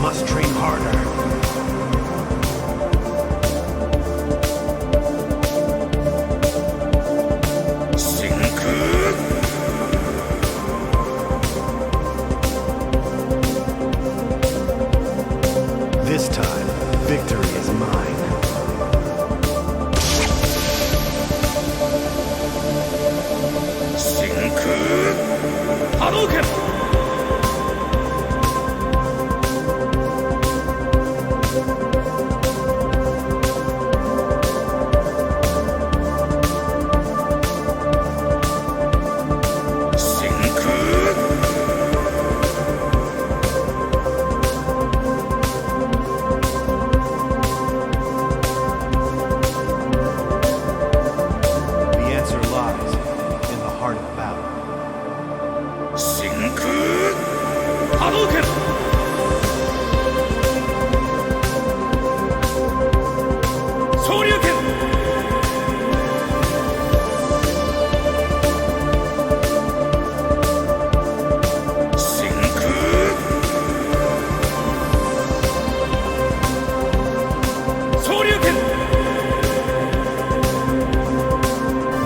must train harder. This time, victory is mine. Hadouken!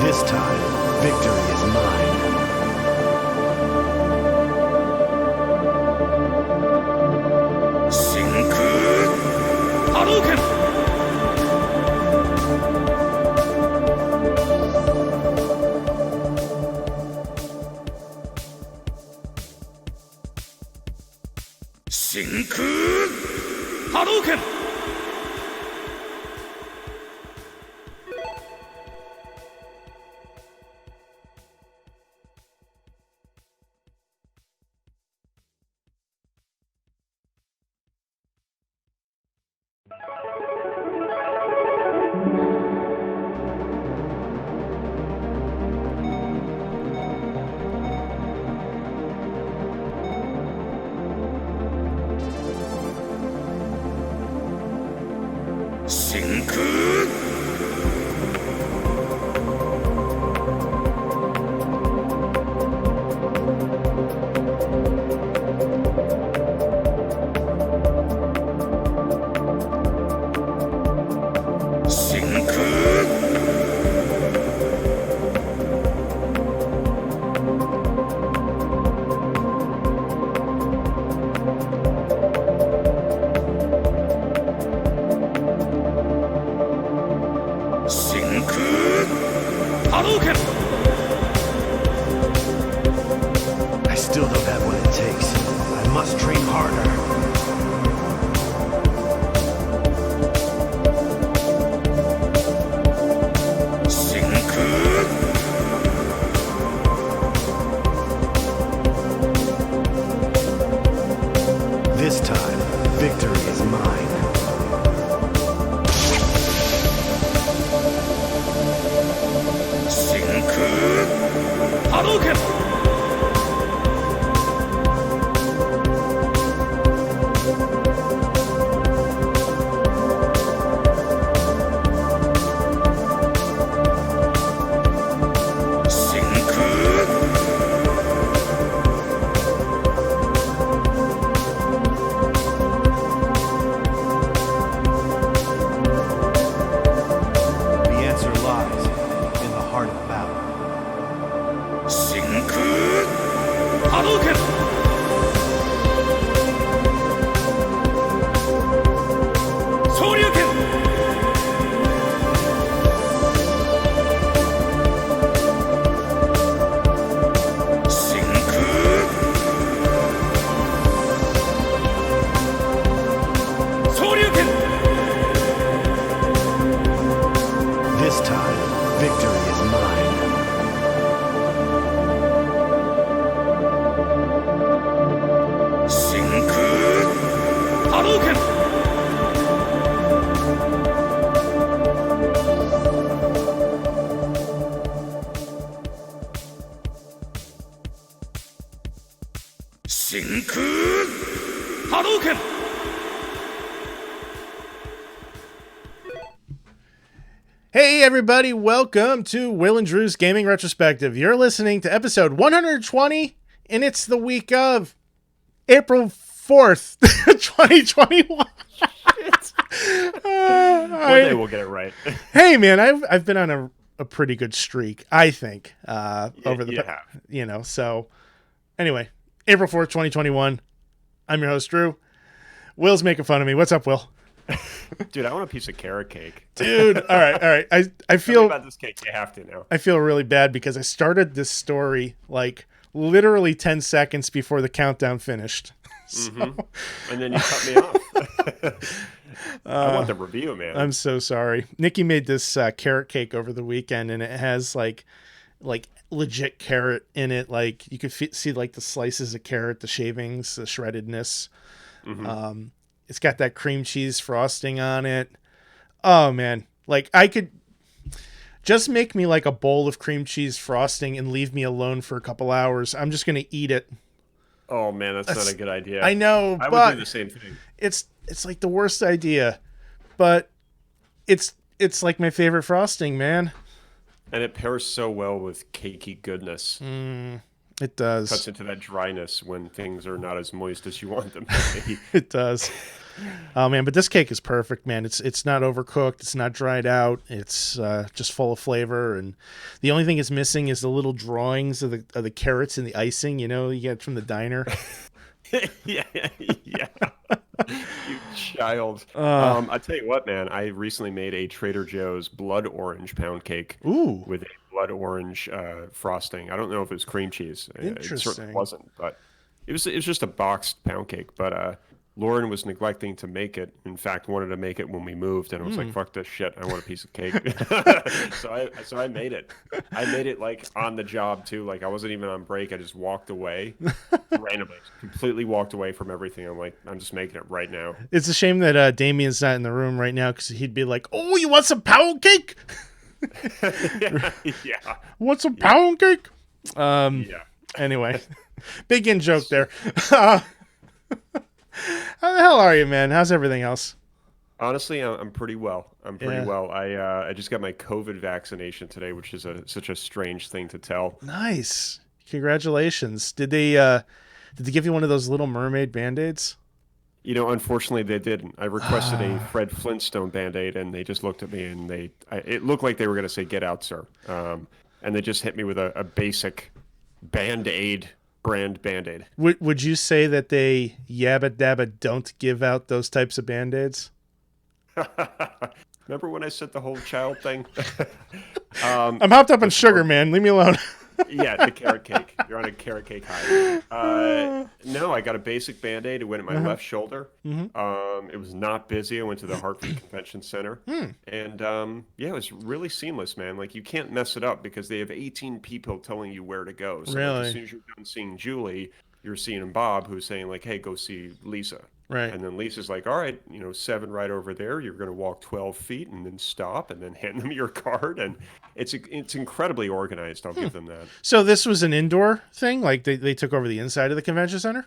This time, victory is mine. Hadouken! Hadouken! I still don't have what it takes. I must train harder. This time, victory is mine. Hadouken! The answer lies in the heart of battle. Hadouken! Shoryuken! Shoryuken! This time, victory is mine. Hadouken! Hadouken! Hey everybody, welcome to Will and Drew's Gaming Retrospective. You're listening to episode 120, and it's the week of April 4th, 2021. One day we'll get it right. Hey, man, I've been on a pretty good streak, I think, over the, so anyway, April 4th, 2021. I'm your host, Drew. Will's making fun of me. What's up, Will? Dude, I want a piece of carrot cake. Dude, all right. I feel Tell me about this cake. You have to now. I feel really bad because I started this story like literally 10 seconds before the countdown finished. So, And then you cut me off. I want the review, man. I'm so sorry. Nikki made this carrot cake over the weekend, and it has like legit carrot in it. Like you could see like the slices of carrot, the shavings, the shreddedness. It's got that cream cheese frosting on it. Oh man, like I could just make me like a bowl of cream cheese frosting and leave me alone for a couple hours. I'm just gonna eat it. Oh man, that's not a good idea. I know, I but would do the same thing. It's like the worst idea, but it's like my favorite frosting, man. And it pairs so well with cakey goodness. It does. Cuts into that dryness when things are not as moist as you want them to be. It does. Oh man, but this cake is perfect, man. It's not overcooked. It's not dried out. It's just full of flavor, and the only thing it's missing is the little drawings of the carrots and the icing. You know, you get from the diner. yeah. You child. I tell you what, man. I recently made a Trader Joe's blood orange pound cake. Ooh, with a blood orange frosting. I don't know if it was cream cheese. It certainly wasn't, but it was just a boxed pound cake. But Lauren was neglecting to make it. In fact, wanted to make it when we moved, and I was like, "Fuck this shit! I want a piece of cake." so I made it. I made it like on the job too. Like I wasn't even on break. I just walked away randomly, completely walked away from everything. I'm like, I'm just making it right now. It's a shame that Damien's not in the room right now because he'd be like, "Oh, you want some pound cake?" yeah. Want some pound cake? Yeah. Anyway, big in joke there. How the hell are you, man? How's everything else? Honestly, I'm pretty well. I'm pretty well. I just got my COVID vaccination today, which is such a strange thing to tell. Nice. Congratulations. Did they give you one of those little mermaid band-aids? You know, unfortunately, they didn't. I requested a Fred Flintstone Band-Aid, and they just looked at me, and it looked like they were going to say, "Get out, sir." And they just hit me with a basic Band-Aid brand Band-Aid. Would you say that they yabba dabba don't give out those types of Band-Aids? Remember when I said the whole child thing? I'm hopped up on sugar, man. Leave me alone. Yeah, the carrot cake. You're on a carrot cake high. No, I got a basic Band-Aid. It went at my left shoulder. It was not busy. I went to the Hartford Convention Center. And yeah, it was really seamless, man. Like, you can't mess it up because they have 18 people telling you where to go. So like, as soon as you're done seeing Julie, you're seeing Bob, who's saying, like, hey, go see Lisa. Right. And then Lisa's like, all right, 7 right over there. You're going to walk 12 feet and then stop and then hand them your card. And it's incredibly organized. I'll give them that. So this was an indoor thing? Like they took over the inside of the convention center?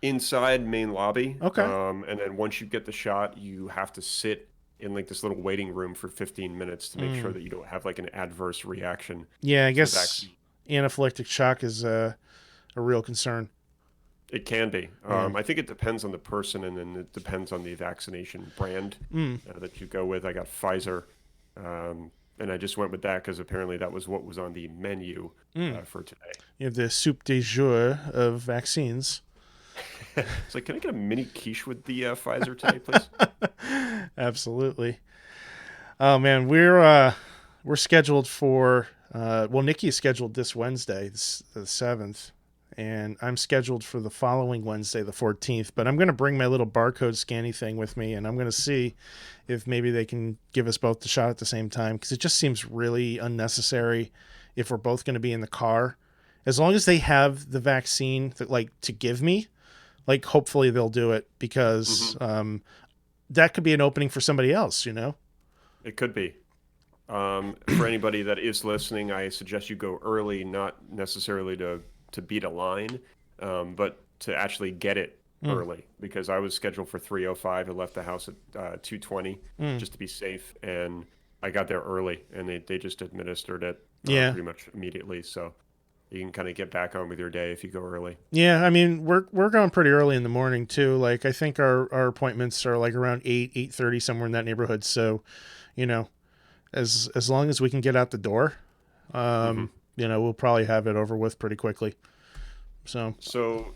Inside main lobby. Okay. And then once you get the shot, you have to sit in like this little waiting room for 15 minutes to make sure that you don't have like an adverse reaction. Yeah, I guess anaphylactic shock is a real concern. It can be. I think it depends on the person, and then it depends on the vaccination brand that you go with. I got Pfizer, and I just went with that because apparently that was what was on the menu for today. You have the soup de jour of vaccines. It's like, can I get a mini quiche with the Pfizer today, please? Absolutely. Oh man, we're scheduled for Nikki is scheduled this Wednesday, the 7th. And I'm scheduled for the following Wednesday, the 14th. But I'm going to bring my little barcode scanny thing with me, and I'm going to see if maybe they can give us both the shot at the same time, because it just seems really unnecessary if we're both going to be in the car. As long as they have the vaccine to give me, like hopefully they'll do it, because that could be an opening for somebody else, It could be. For anybody that is listening, I suggest you go early, not necessarily to beat a line, but to actually get it early, because I was scheduled for 3:05. I left the house at 2:20 just to be safe, and I got there early, and they just administered it pretty much immediately. So you can kind of get back on with your day if you go early. Yeah, I mean, we're going pretty early in the morning too. Like I think our appointments are like around 8:30, somewhere in that neighborhood. So, you know, as long as we can get out the door, we'll probably have it over with pretty quickly. So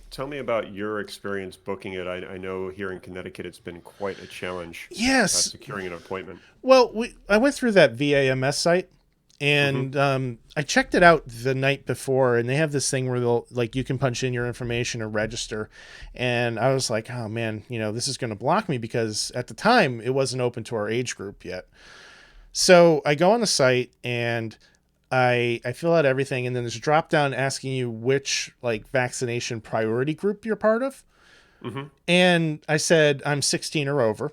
tell me about your experience booking it. I know here in Connecticut it's been quite a challenge. Yes, securing an appointment. Well, I went through that VAMS site, and I checked it out the night before, and they have this thing where they'll you can punch in your information or register, and I was like, oh man, this is going to block me because at the time it wasn't open to our age group yet. So I go on the site and I fill out everything, and then there's a drop down asking you which vaccination priority group you're part of. And I said I'm 16 or over,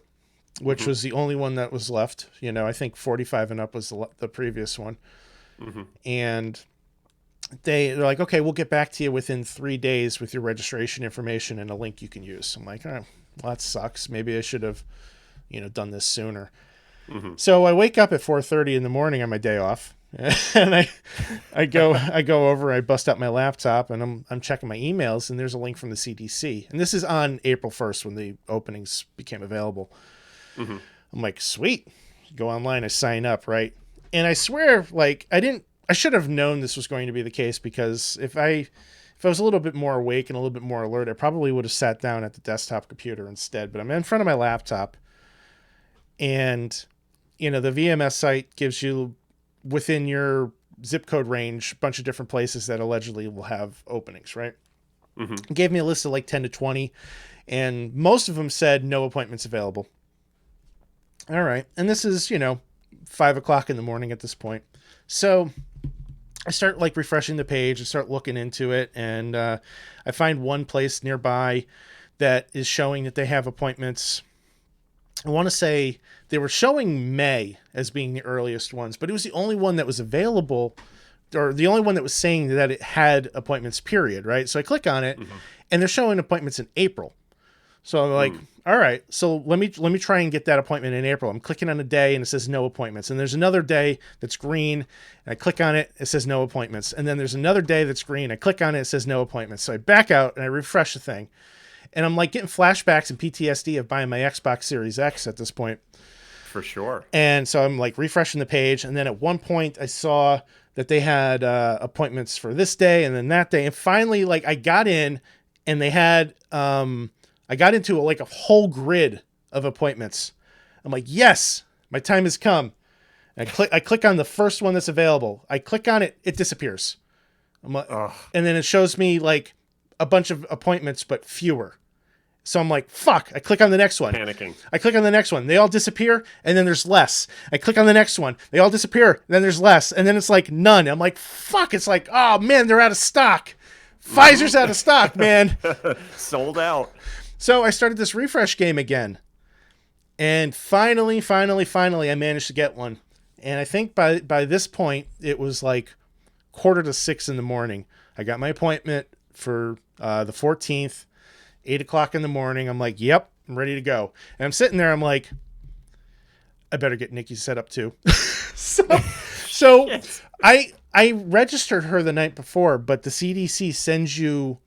which was the only one that was left. I think 45 and up was the previous one. And they're like, okay, we'll get back to you within 3 days with your registration information and a link you can use. I'm like, oh, well, that sucks. Maybe I should have, done this sooner. So I wake up at 4:30 in the morning on my day off, and I go over, I bust out my laptop, and I'm checking my emails, and there's a link from the CDC. And this is on April 1st when the openings became available. I'm like, sweet. Go online, I sign up, right? And I swear, I should have known this was going to be the case, because if I was a little bit more awake and a little bit more alert, I probably would have sat down at the desktop computer instead. But I'm in front of my laptop, and the VMS site gives you, within your zip code range, a bunch of different places that allegedly will have openings, right? It gave me a list of 10 to 20, and most of them said no appointments available. All right. And this is, 5 o'clock in the morning at this point. So I start refreshing the page and start looking into it. And I find one place nearby that is showing that they have appointments. I want to say they were showing May as being the earliest ones, but it was the only one that was available, or the only one that was saying that it had appointments, period. Right. So I click on it and they're showing appointments in April. So I'm like, all right, so let me try and get that appointment in April. I'm clicking on a day and it says no appointments. And there's another day that's green, and I click on it, it says no appointments. And then there's another day that's green, I click on it, it says no appointments. So I back out and I refresh the thing. And I'm getting flashbacks and PTSD of buying my Xbox Series X at this point. For sure. And so I'm refreshing the page. And then at one point I saw that they had appointments for this day and then that day. And finally, I got in and they had... I got into a whole grid of appointments. I'm like, yes, my time has come. And I click on the first one that's available. I click on it, it disappears. I'm like, and then it shows me a bunch of appointments, but fewer. So I'm like, fuck. I click on the next one. Panicking. I click on the next one. They all disappear, and then there's less. I click on the next one. They all disappear, and then there's less. And then it's none. I'm like, fuck. It's oh, man, they're out of stock. Pfizer's out of stock, man. Sold out. So I started this refresh game again. And finally, I managed to get one. And I think by this point, it was 5:45 in the morning. I got my appointment for the 14th, 8 o'clock in the morning. I'm like, yep, I'm ready to go. And I'm sitting there, I'm like, I better get Nikki set up too. So yes. I registered her the night before, but the CDC sends you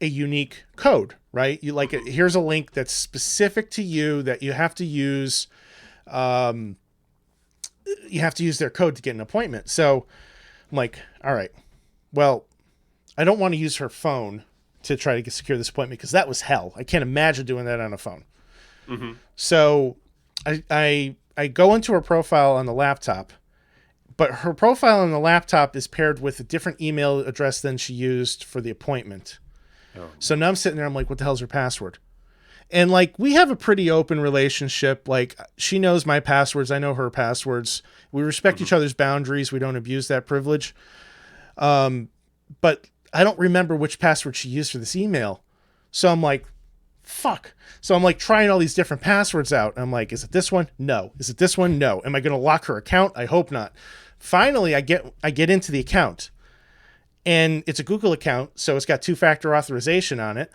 a unique code, right? You here's a link that's specific to you that you have to use. You have to use their code to get an appointment. So I'm like, all right, well, I don't want to use her phone to try to secure this appointment because that was hell. I can't imagine doing that on a phone. So I go into her profile on the laptop, but her profile on the laptop is paired with a different email address than she used for the appointment. Oh. So now I'm sitting there, I'm like, what the hell's her password? And we have a pretty open relationship. She knows my passwords. I know her passwords. We respect each other's boundaries. We don't abuse that privilege. But I don't remember which password she used for this email. So I'm like, fuck. So I'm trying all these different passwords out. I'm like, is it this one? No. Is it this one? No. Am I going to lock her account? I hope not. Finally, I get into the account. And it's a Google account, so it's got 2-factor authorization on it.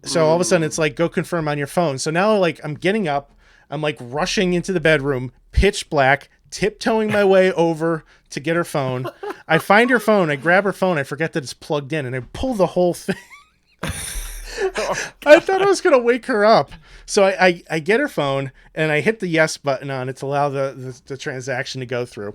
So all of a sudden it's go confirm on your phone. So now I'm getting up, I'm rushing into the bedroom, pitch black, tiptoeing my way over to get her phone. I find her phone. I grab her phone. I forget that it's plugged in, and I pull the whole thing. I thought I was going to wake her up. So I get her phone, and I hit the yes button on it to allow the transaction to go through.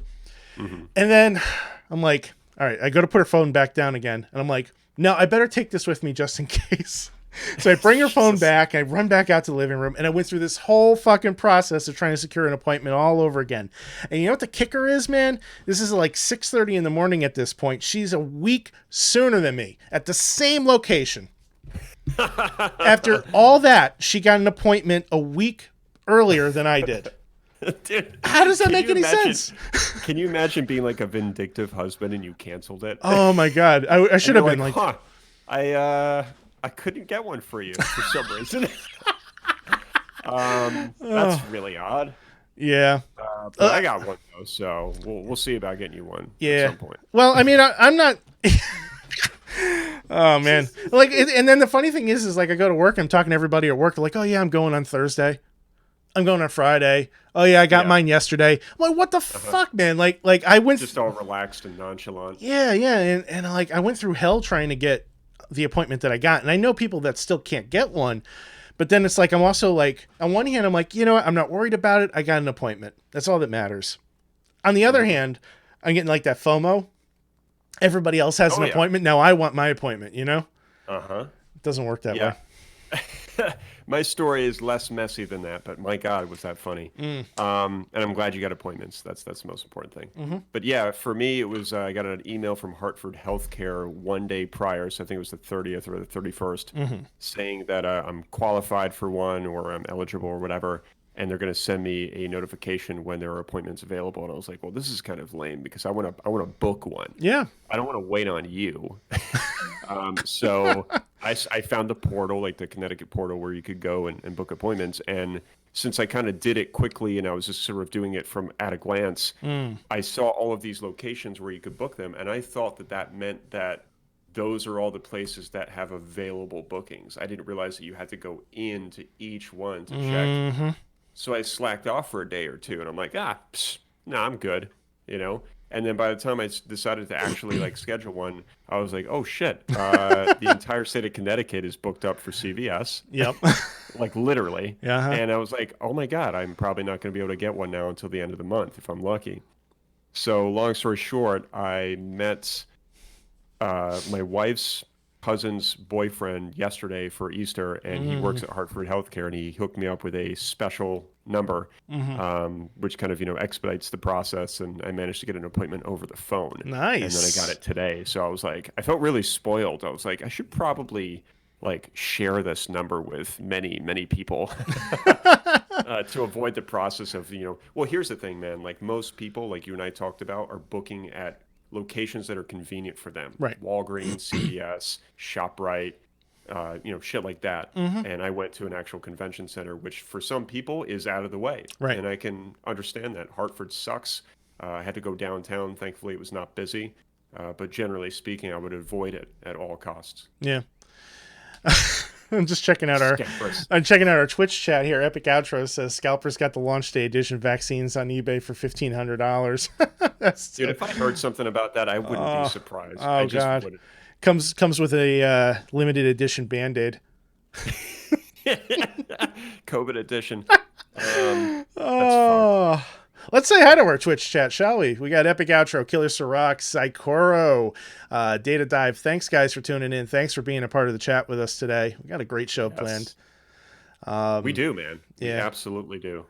Mm-hmm. And then I'm like, all right, I go to put her phone back down again. And I'm like, no, I better take this with me just in case. So I bring her phone back, I run back out to the living room, and I went through this whole fucking process of trying to secure an appointment all over again. And you know what the kicker is, man? This is like 6:30 in the morning at this point. She's a week sooner than me at the same location. After all that, she got an appointment a week earlier than I did. Dude, how does that make any sense? Can you imagine being like a vindictive husband and you canceled it? Oh my God. I should have been like, I couldn't get one for you for some reason. That's really odd. Yeah. But I got one though, so we'll see about getting you one at some point. Well, I mean, I'm not. Oh man. Like, and then the funny thing is like I go to work, I'm talking to everybody at work. They're like, oh yeah, I'm going on Thursday. I'm going on Friday. Oh yeah, I got mine yesterday. I'm like, what the fuck, man? Like I went just all relaxed and nonchalant. Yeah, and like I went through hell trying to get the appointment that I got, and I know people that still can't get one. But then it's like I'm also like, on one hand, I'm like, you know what? I'm not worried about it. I got an appointment. That's all that matters. On the other hand, I'm getting like that FOMO. Everybody else has an appointment. Now I want my appointment, you know? It doesn't work that way. My story is less messy than that, but my God, was that funny. And I'm glad you got appointments. That's the most important thing. Mm-hmm. But yeah, for me, it was I got an email from Hartford Healthcare one day prior, so I think it was the 30th or the 31st, saying that I'm qualified for one or I'm eligible or whatever, and they're going to send me a notification when there are appointments available. And I was like, well, this is kind of lame because I want to book one. Yeah. I don't want to wait on you. So I found the portal, like the Connecticut portal, where you could go and book appointments. And since I kind of did it quickly and I was just sort of doing it from at a glance, I saw all of these locations where you could book them. And I thought that meant that those are all the places that have available bookings. I didn't realize that you had to go into each one to check. So I slacked off for a day or two, and I'm like, no, I'm good, you know? And then by the time I decided to actually like schedule one, I was like, oh shit, the entire state of Connecticut is booked up for CVS. Yep. Like literally. Yeah. And I was like, oh my God, I'm probably not going to be able to get one now until the end of the month if I'm lucky. So long story short, I met my wife's cousin's boyfriend yesterday for Easter, and he works at Hartford Healthcare, and he hooked me up with a special number, which kind of, expedites the process, and I managed to get an appointment over the phone. Nice. And then I got it today. So I was like, I felt really spoiled. I was like, I should probably like share this number with many, many people to avoid the process of, well, here's the thing, man, like most people, like you and I talked about, are booking at locations that are convenient for them. Right. Walgreens, CVS, ShopRite, shit like that. And I went to an actual convention center, which for some people is out of the way. Right. And I can understand that. Hartford sucks. I had to go downtown. Thankfully, it was not busy. But generally speaking, I would avoid it at all costs. Yeah. I'm just checking out our Twitch chat here. Epic Outro says Scalpers got the launch day edition vaccines on eBay for $1,500. Dude, if I heard something about that, I wouldn't be surprised. Oh God. Comes with a limited edition Band-Aid. COVID edition. That's fun. Let's say hi to our Twitch chat, shall we? We got Epic Outro, Killer Sirach, Saikoro, Data Dive. Thanks, guys, for tuning in. Thanks for being a part of the chat with us today. We got a great show planned. We do, man. We yeah. absolutely do.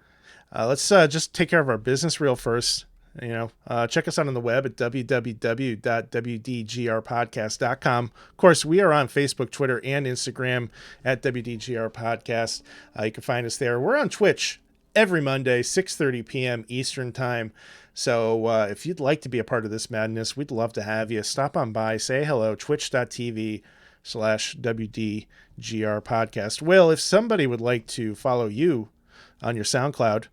Let's just take care of our business real first. Check us out on the web at www.wdgrpodcast.com. Of course, we are on Facebook, Twitter, and Instagram at WDGR Podcast. You can find us there. We're on Twitch every Monday, 6:30 p.m. Eastern Time. So if you'd like to be a part of this madness, we'd love to have you. Stop on by, say hello, twitch.tv/WDGR Podcast. Will, if somebody would like to follow you on your SoundCloud,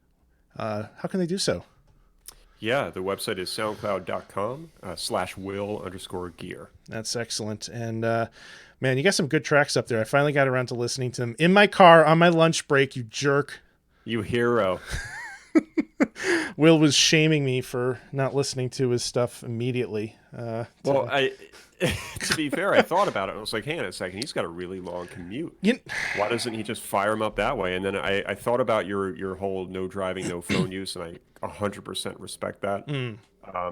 how can they do so? Yeah, the website is soundcloud.com/Will_gear. That's excellent. And man, you got some good tracks up there. I finally got around to listening to them in my car on my lunch break, you jerk. You hero. Will was shaming me for not listening to his stuff immediately. Well, to be fair, I thought about it. I was like, hang on a second. He's got a really long commute. Why doesn't he just fire him up that way? And then I thought about your whole no driving, no phone use, and I 100% respect that.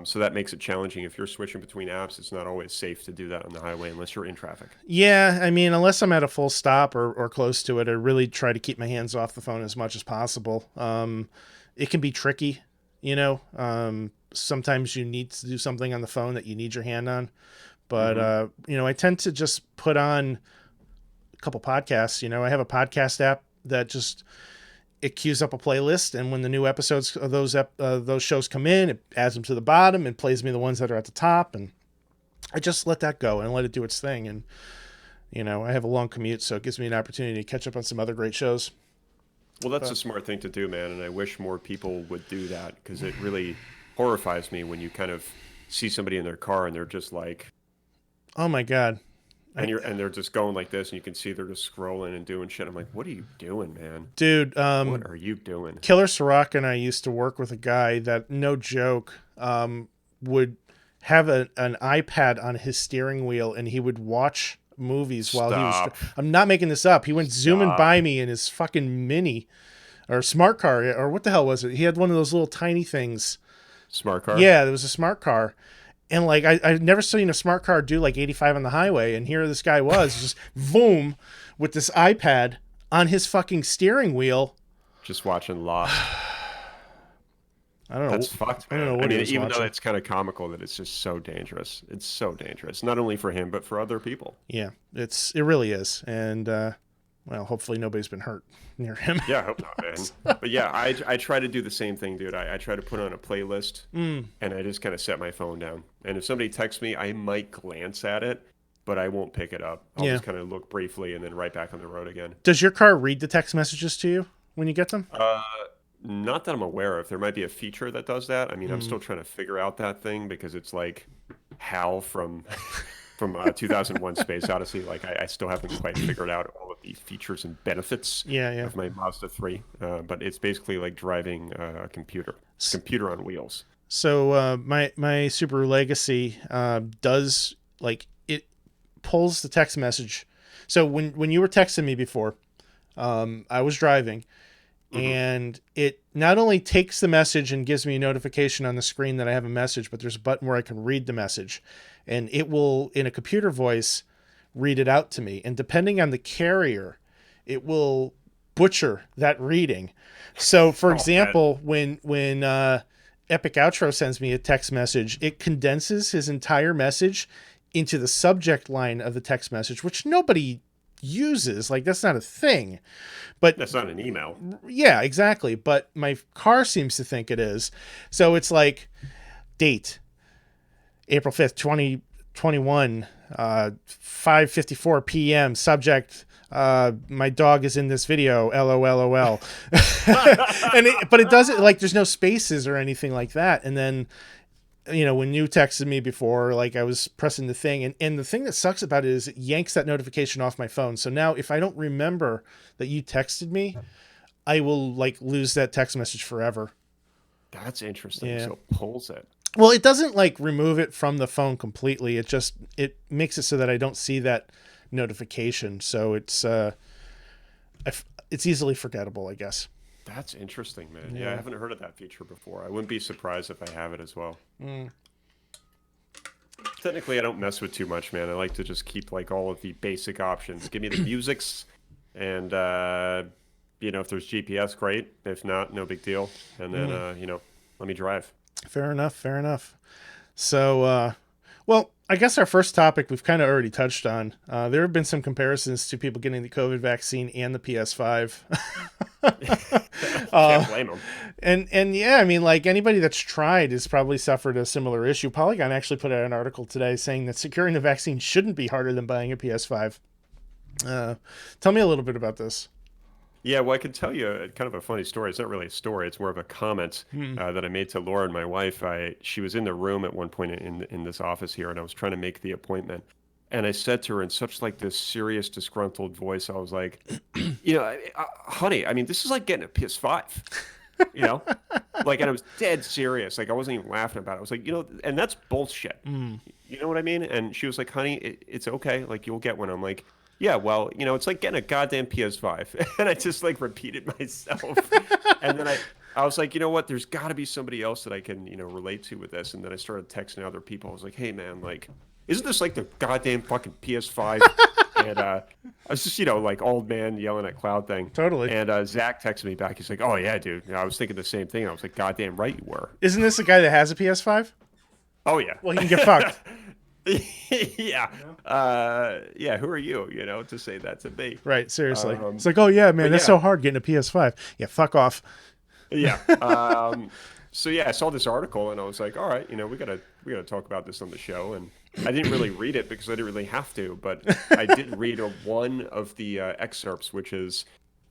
So that makes it challenging. If you're switching between apps, it's not always safe to do that on the highway unless you're in traffic. Yeah, I mean, unless I'm at a full stop or close to it, I really try to keep my hands off the phone as much as possible. It can be tricky, you know. Sometimes you need to do something on the phone that you need your hand on. But, you know, I tend to just put on a couple podcasts. You know, I have a podcast app that just, it queues up a playlist. And when the new episodes of those shows come in, it adds them to the bottom and plays me the ones that are at the top. And I just let that go and let it do its thing. And, you know, I have a long commute, so it gives me an opportunity to catch up on some other great shows. Well, that's a smart thing to do, man. And I wish more people would do that, because it really horrifies me when you kind of see somebody in their car and they're just like, oh my God. And they're just going like this, and you can see they're just scrolling and doing shit. I'm like, what are you doing, man? Dude, what are you doing? Killer Sirach and I used to work with a guy that, no joke, would have an iPad on his steering wheel, and he would watch movies while he was... I'm not making this up. He went zooming by me in his fucking Mini or smart car, or what the hell was it? He had one of those little tiny things. Smart car? Yeah, there was a smart car. And like, I've never seen a smart car do like 85 on the highway. And here this guy was just boom with this iPad on his fucking steering wheel. Just watching Lost. I don't know. That's fucked, man. I don't know what even watching. Though it's kind of comical, that it's just so dangerous. It's so dangerous. Not only for him, but for other people. Yeah, it really is. And, well, hopefully nobody's been hurt near him. Yeah, I hope not, man. But yeah, I try to do the same thing, dude. I try to put on a playlist, and I just kind of set my phone down. And if somebody texts me, I might glance at it, but I won't pick it up. I'll just kind of look briefly and then right back on the road again. Does your car read the text messages to you when you get them? Not that I'm aware of. There might be a feature that does that. I mean, I'm still trying to figure out that thing, because it's like Hal from 2001 Space Odyssey. Like, I still haven't quite figured out all of the features and benefits of my Mazda 3. But it's basically like driving a computer on wheels. So my Subaru Legacy does, like, it pulls the text message. So when you were texting me before, I was driving, and it not only takes the message and gives me a notification on the screen that I have a message, but there's a button where I can read the message, and it will, in a computer voice, read it out to me. And depending on the carrier, it will butcher that reading. So, for example, when Epic Outro sends me a text message, it condenses his entire message into the subject line of the text message, which nobody uses. Like, that's not a thing. But that's not an email. Yeah, exactly. But my car seems to think it is. So it's like, date April 5th, 2021, 5:54 p.m. Subject, my dog is in this video, LOL. But it doesn't, like, there's no spaces or anything like that. And then, you know, when you texted me before, like, I was pressing the thing, and the thing that sucks about it is it yanks that notification off my phone. So now if I don't remember that you texted me, I will, like, lose that text message forever. That's interesting. Yeah. So it pulls it. Well, it doesn't, like, remove it from the phone completely. It makes it so that I don't see that notification. So it's easily forgettable, I guess. That's interesting, man. Yeah, I haven't heard of that feature before. I wouldn't be surprised if I have it as well. Technically, I don't mess with too much, man. I like to just keep, like, all of the basic options. Give me the musics, and you know, if there's GPS, great. If not, no big deal. And then you know, let me drive. Fair enough. So, well, I guess our first topic we've kind of already touched on. There have been some comparisons to people getting the COVID vaccine and the PS5. Can't blame them. And yeah, I mean, like, anybody that's tried has probably suffered a similar issue. Polygon actually put out an article today saying that securing the vaccine shouldn't be harder than buying a PS5. Tell me a little bit about this. Yeah, well, I can tell you kind of a funny story. It's not really a story. It's more of a comment that I made to Lauren, my wife. She was in the room at one point in this office here, and I was trying to make the appointment. And I said to her in such, like, this serious, disgruntled voice, I was like, you know, honey, I mean, this is like getting a PS5. You know, like, and I was dead serious. Like, I wasn't even laughing about it. I was like, and that's bullshit. You know what I mean? And she was like, honey, it's okay. Like, you'll get one. I'm like, yeah, well, it's like getting a goddamn PS5. And I just like repeated myself. And then I was like, you know what? There's got to be somebody else that I can, relate to with this. And then I started texting other people. I was like, hey, man, like, isn't this like the goddamn fucking PS5? And I was just, like old man yelling at cloud thing. Totally. And Zach texted me back. He's like, oh, yeah, dude. I was thinking the same thing. I was like, goddamn right you were. Isn't this a guy that has a PS5? Oh, yeah. Well, he can get fucked. Yeah. Yeah, who are you, to say that to me? Right, seriously. It's like, oh, yeah, man, that's so hard getting a PS5. Yeah, fuck off. Yeah. So yeah, I saw this article and I was like, all right, we gotta talk about this on the show. And I didn't really read it because I didn't really have to, but I did read one of the excerpts, which is,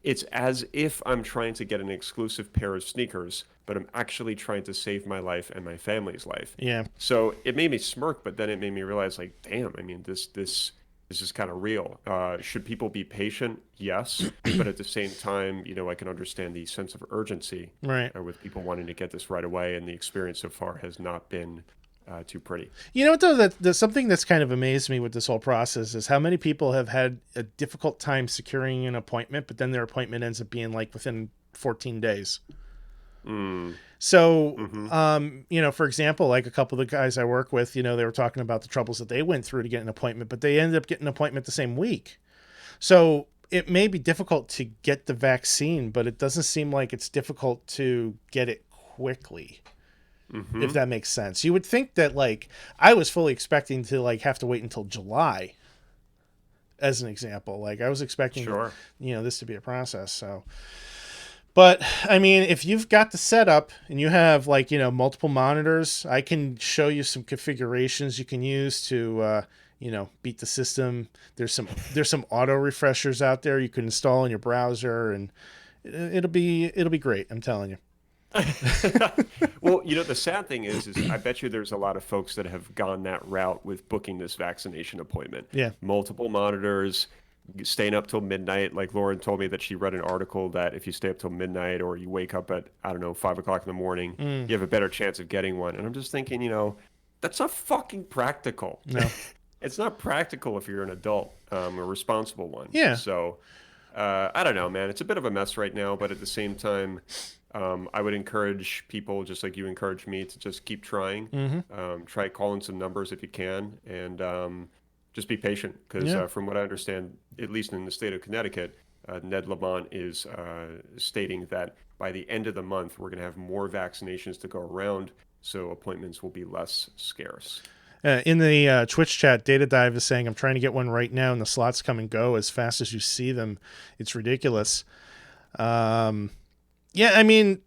it's as if I'm trying to get an exclusive pair of sneakers, but I'm actually trying to save my life and my family's life. Yeah. So it made me smirk, but then it made me realize, like, damn, I mean, this is kind of real. Should people be patient? Yes. But at the same time, I can understand the sense of urgency with people wanting to get this right away. And the experience so far has not been too pretty. You know what, though? That something that's kind of amazed me with this whole process is how many people have had a difficult time securing an appointment, but then their appointment ends up being like within 14 days. So, for example, like a couple of the guys I work with, they were talking about the troubles that they went through to get an appointment, but they ended up getting an appointment the same week. So it may be difficult to get the vaccine, but it doesn't seem like it's difficult to get it quickly. If that makes sense. You would think that, like, I was fully expecting to like have to wait until July as an example. Like, I was expecting, this to be a process. So, but I mean, if you've got the setup and you have like, multiple monitors, I can show you some configurations you can use to, beat the system. There's some auto refreshers out there you can install in your browser, and it'll be great. I'm telling you. Well, the sad thing is I bet you there's a lot of folks that have gone that route with booking this vaccination appointment. Yeah. Multiple monitors, staying up till midnight. Like Lauren told me that she read an article that if you stay up till midnight or you wake up at, 5 o'clock in the morning, you have a better chance of getting one. And I'm just thinking, that's not fucking practical. No. It's not practical if you're an adult, a responsible one. Yeah. So, I don't know, man. It's a bit of a mess right now, but at the same time, I would encourage people, just like you encouraged me, to just keep trying. Try calling some numbers if you can, and just be patient. Because from what I understand, at least in the state of Connecticut, Ned Lamont is stating that by the end of the month, we're going to have more vaccinations to go around, so appointments will be less scarce. In the Twitch chat, Data Dive is saying, I'm trying to get one right now, and the slots come and go as fast as you see them. It's ridiculous. Yeah, I mean,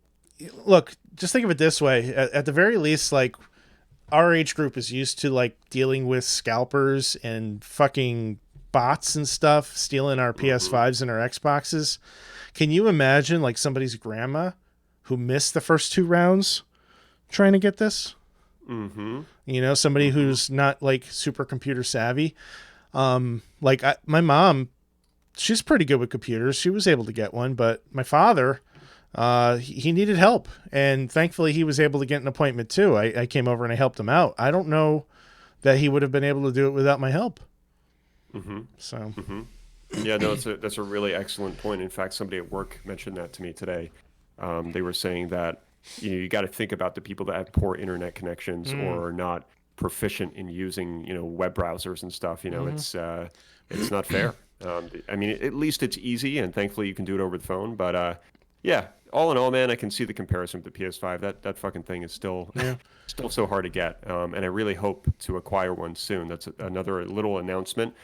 look, just think of it this way. At the very least, like, our age group is used to, like, dealing with scalpers and fucking bots and stuff, stealing our PS5s and our Xboxes. Can you imagine, like, somebody's grandma who missed the first 2 rounds trying to get this? Somebody who's not, like, super computer savvy. My mom, she's pretty good with computers. She was able to get one, but my father... he needed help, and thankfully he was able to get an appointment too. I came over and I helped him out. I don't know that he would have been able to do it without my help. So, yeah, no, that's a really excellent point. In fact, somebody at work mentioned that to me today. They were saying that you got to think about the people that have poor internet connections or are not proficient in using web browsers and stuff. It's not fair. I mean, at least it's easy, and thankfully you can do it over the phone. But yeah. All in all, man, I can see the comparison with the PS5. That fucking thing is still so hard to get, and I really hope to acquire one soon. That's another little announcement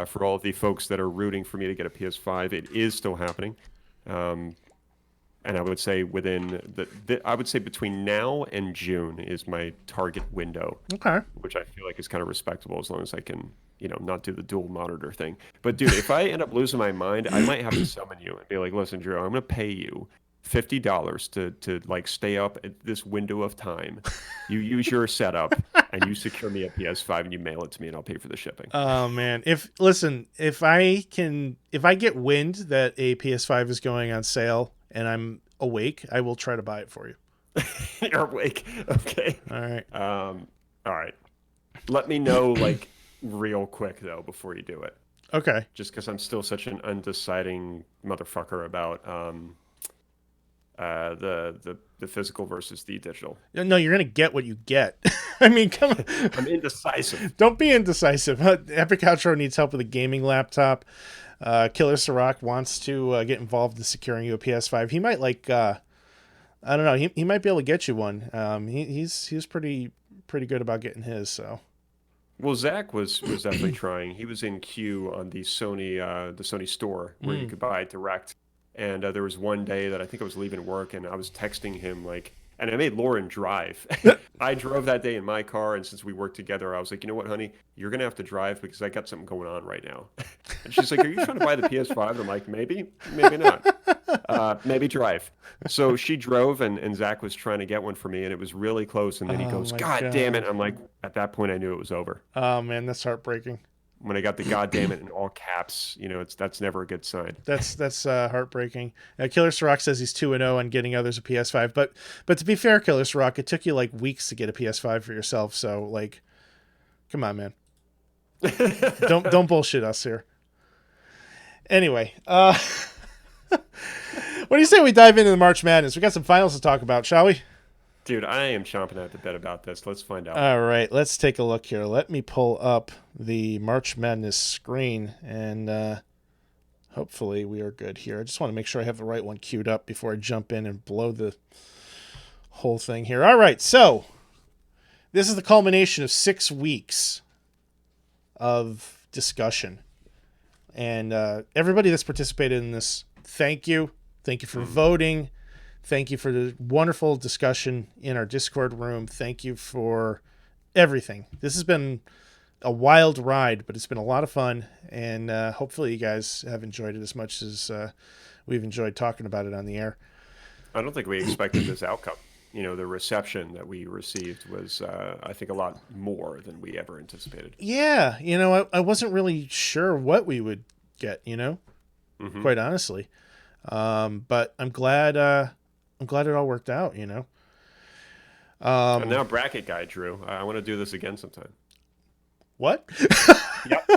for all of the folks that are rooting for me to get a PS5. It is still happening, and I would say I would say between now and June is my target window. Okay, which I feel like is kind of respectable as long as I can, not do the dual monitor thing. But dude, if I end up losing my mind, I might have to summon you and be like, listen, Drew, I'm going to pay you $50 to like stay up at this window of time. You use your setup and you secure me a PS5 and you mail it to me and I'll pay for the shipping. Oh man. If I get wind that a PS5 is going on sale and I'm awake, I will try to buy it for you. You're awake. Okay. All right. All right. Let me know, like, real quick, though, before you do it. Okay. Just because I'm still such an undeciding motherfucker about the physical versus the digital. No, you're gonna get what you get. I mean, come on. I'm indecisive. Don't be indecisive. Epic Outro needs help with a gaming laptop. Killer Sirach wants to get involved in securing you a PS5. He might I don't know. He might be able to get you one. He's pretty good about getting his. So. Well, Zach was definitely trying. He was in queue on the Sony store where you could buy it direct. And there was one day that I think I was leaving work, and I was texting him like, and I made Lauren drive. I drove that day in my car, and since we worked together, I was like, you know what, honey, you're gonna have to drive because I got something going on right now. And she's like, are you trying to buy the PS5? I'm like, maybe not. Maybe drive. So she drove, and Zach was trying to get one for me, and it was really close. And then he goes, God damn it! I'm like, at that point, I knew it was over. Oh man, that's heartbreaking. When I got the "God damn it" in all caps, that's never a good sign. That's heartbreaking. Killer Sirach says he's 2-0 on getting others a PS5, but to be fair, Killer Sirach, it took you like weeks to get a PS5 for yourself. So like, come on, man. don't bullshit us here. Anyway, what do you say we dive into the March Madness? We got some finals to talk about, shall we? Dude, I am chomping at the bit about this. Let's find out. All right, let's take a look here. Let me pull up the March Madness screen, and hopefully we are good here. I just want to make sure I have the right one queued up before I jump in and blow the whole thing here. All right, so this is the culmination of 6 weeks of discussion. And everybody that's participated in this, thank you. Thank you for voting. Thank you for the wonderful discussion in our Discord room. Thank you for everything. This has been a wild ride, but it's been a lot of fun. And hopefully you guys have enjoyed it as much as we've enjoyed talking about it on the air. I don't think we expected this outcome. The reception that we received was, I think, a lot more than we ever anticipated. Yeah. I wasn't really sure what we would get, quite honestly. But I'm glad it all worked out, I'm now bracket guy, Drew. I want to do this again sometime. What? Yep.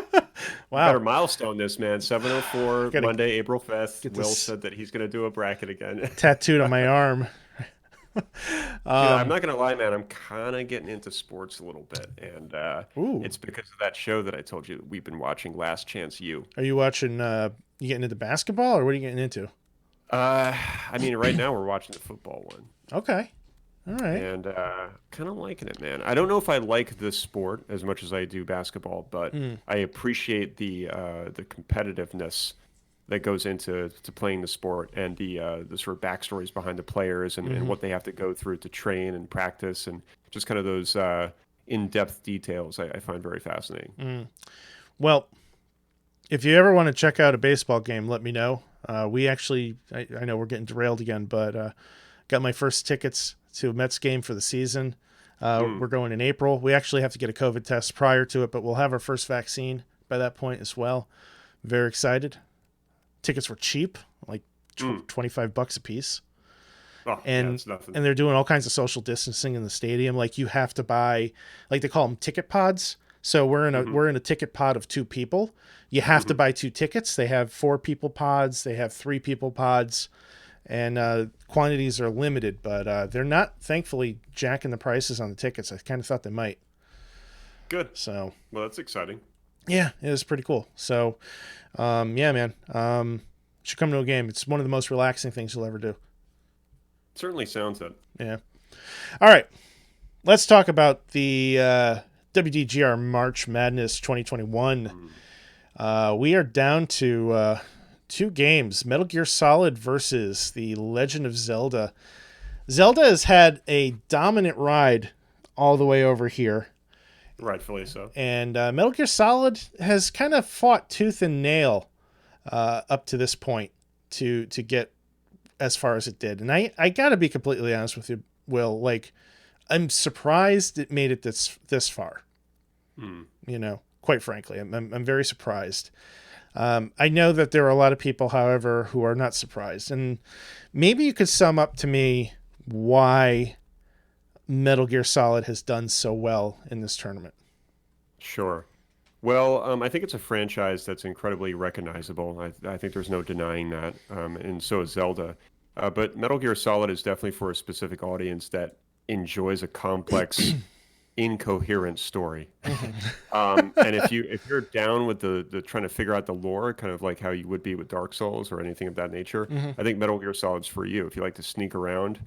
Wow. Better milestone this, man. 7:04 Monday, April 5th. Will said that he's going to do a bracket again. Tattooed on my arm. Dude, I'm not gonna lie, man. I'm kind of getting into sports a little bit, and it's because of that show that I told you that we've been watching, Last Chance U. Are you watching? You getting into basketball, or what are you getting into? I mean, right now we're watching the football one. Okay, all right. And kind of liking it, man. I don't know if I like this sport as much as I do basketball, but I appreciate the competitiveness that goes into playing the sport, and the sort of backstories behind the players and what they have to go through to train and practice, and just kind of those in-depth details I find very fascinating. Well, if you ever want to check out a baseball game, let me know. We actually, I know we're getting derailed again, but got my first tickets to a Mets game for the season. We're going in April. We actually have to get a COVID test prior to it, but we'll have our first vaccine by that point as well. Very excited. Tickets were cheap, like $25 a piece. Oh, and yeah, nothing. And they're doing all kinds of social distancing in the stadium. Like you have to buy, like they call them ticket pods. So we're in a ticket pod of 2 people. You have to buy 2 tickets. They have 4 people pods. They have 3 people pods, and quantities are limited. But they're not, thankfully, jacking the prices on the tickets. I kind of thought they might. Good. So well, that's exciting. Yeah, it was pretty cool. So, yeah, man, should come to a game. It's one of the most relaxing things you'll ever do. Certainly sounds it. Yeah. All right, let's talk about the WDGR March Madness 2021. We are down to 2 games: Metal Gear Solid versus the Legend of Zelda. Zelda has had a dominant ride all the way over here. Rightfully so. And Metal Gear Solid has kind of fought tooth and nail up to this point to get as far as it did. And I got to be completely honest with you, Will. Like, I'm surprised it made it this far. Quite frankly, I'm very surprised. I know that there are a lot of people, however, who are not surprised. And maybe you could sum up to me why Metal Gear Solid has done so well in this tournament. Sure. Well, I think it's a franchise that's incredibly recognizable. I think there's no denying that, and so is Zelda. But Metal Gear Solid is definitely for a specific audience that enjoys a complex, incoherent story. And if you're down with the trying to figure out the lore, kind of like how you would be with Dark Souls or anything of that nature, I think Metal Gear Solid's for you. If you like to sneak around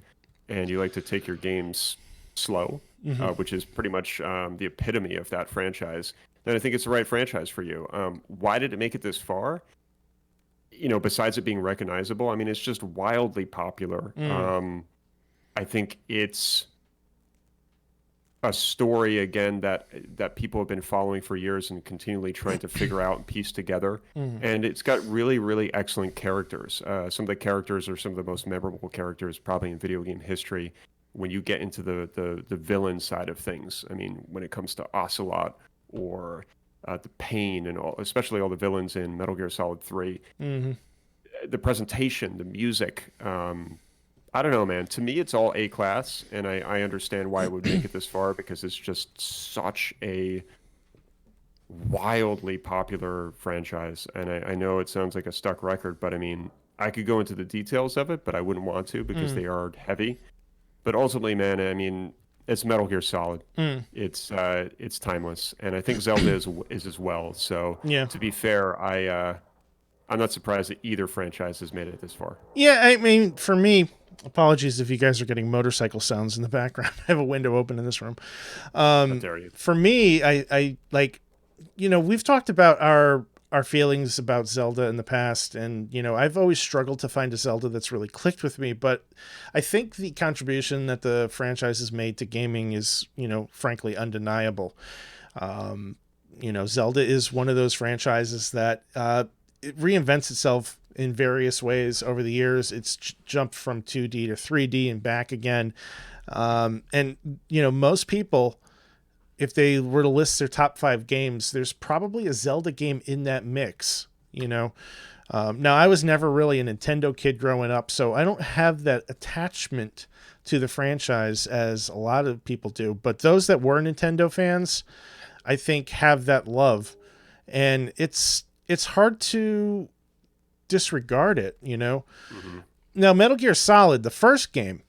and you like to take your games slow, which is pretty much the epitome of that franchise, then I think it's the right franchise for you. Why did it make it this far? Besides it being recognizable, I mean, it's just wildly popular. I think it's a story again that people have been following for years and continually trying to figure out and piece together. And it's got really, really excellent characters. Some of the characters are some of the most memorable characters probably in video game history. When you get into the villain side of things, I mean, when it comes to Ocelot or the Pain and especially all the villains in Metal Gear Solid 3, the presentation, the music. I don't know, man. To me, it's all A class, and I understand why it would make it this far because it's just such a wildly popular franchise. And I know it sounds like a stuck record, but I mean, I could go into the details of it, but I wouldn't want to because they are heavy. But ultimately, man, I mean, it's Metal Gear Solid. It's timeless, and I think Zelda is as well. So to be fair, I'm not surprised that either franchise has made it this far. Yeah, I mean, for me, apologies if you guys are getting motorcycle sounds in the background. I have a window open in this room. How dare you? For me, I like, we've talked about our feelings about Zelda in the past, and I've always struggled to find a Zelda that's really clicked with me, but I think the contribution that the franchise has made to gaming is frankly undeniable. Zelda is one of those franchises that it reinvents itself in various ways over the years. It's jumped from 2D to 3D and back again, and most people, if they were to list their top 5 games, there's probably a Zelda game in that mix, Now, I was never really a Nintendo kid growing up, so I don't have that attachment to the franchise as a lot of people do. But those that were Nintendo fans, I think, have that love. And it's hard to disregard it, Now, Metal Gear Solid, the first game,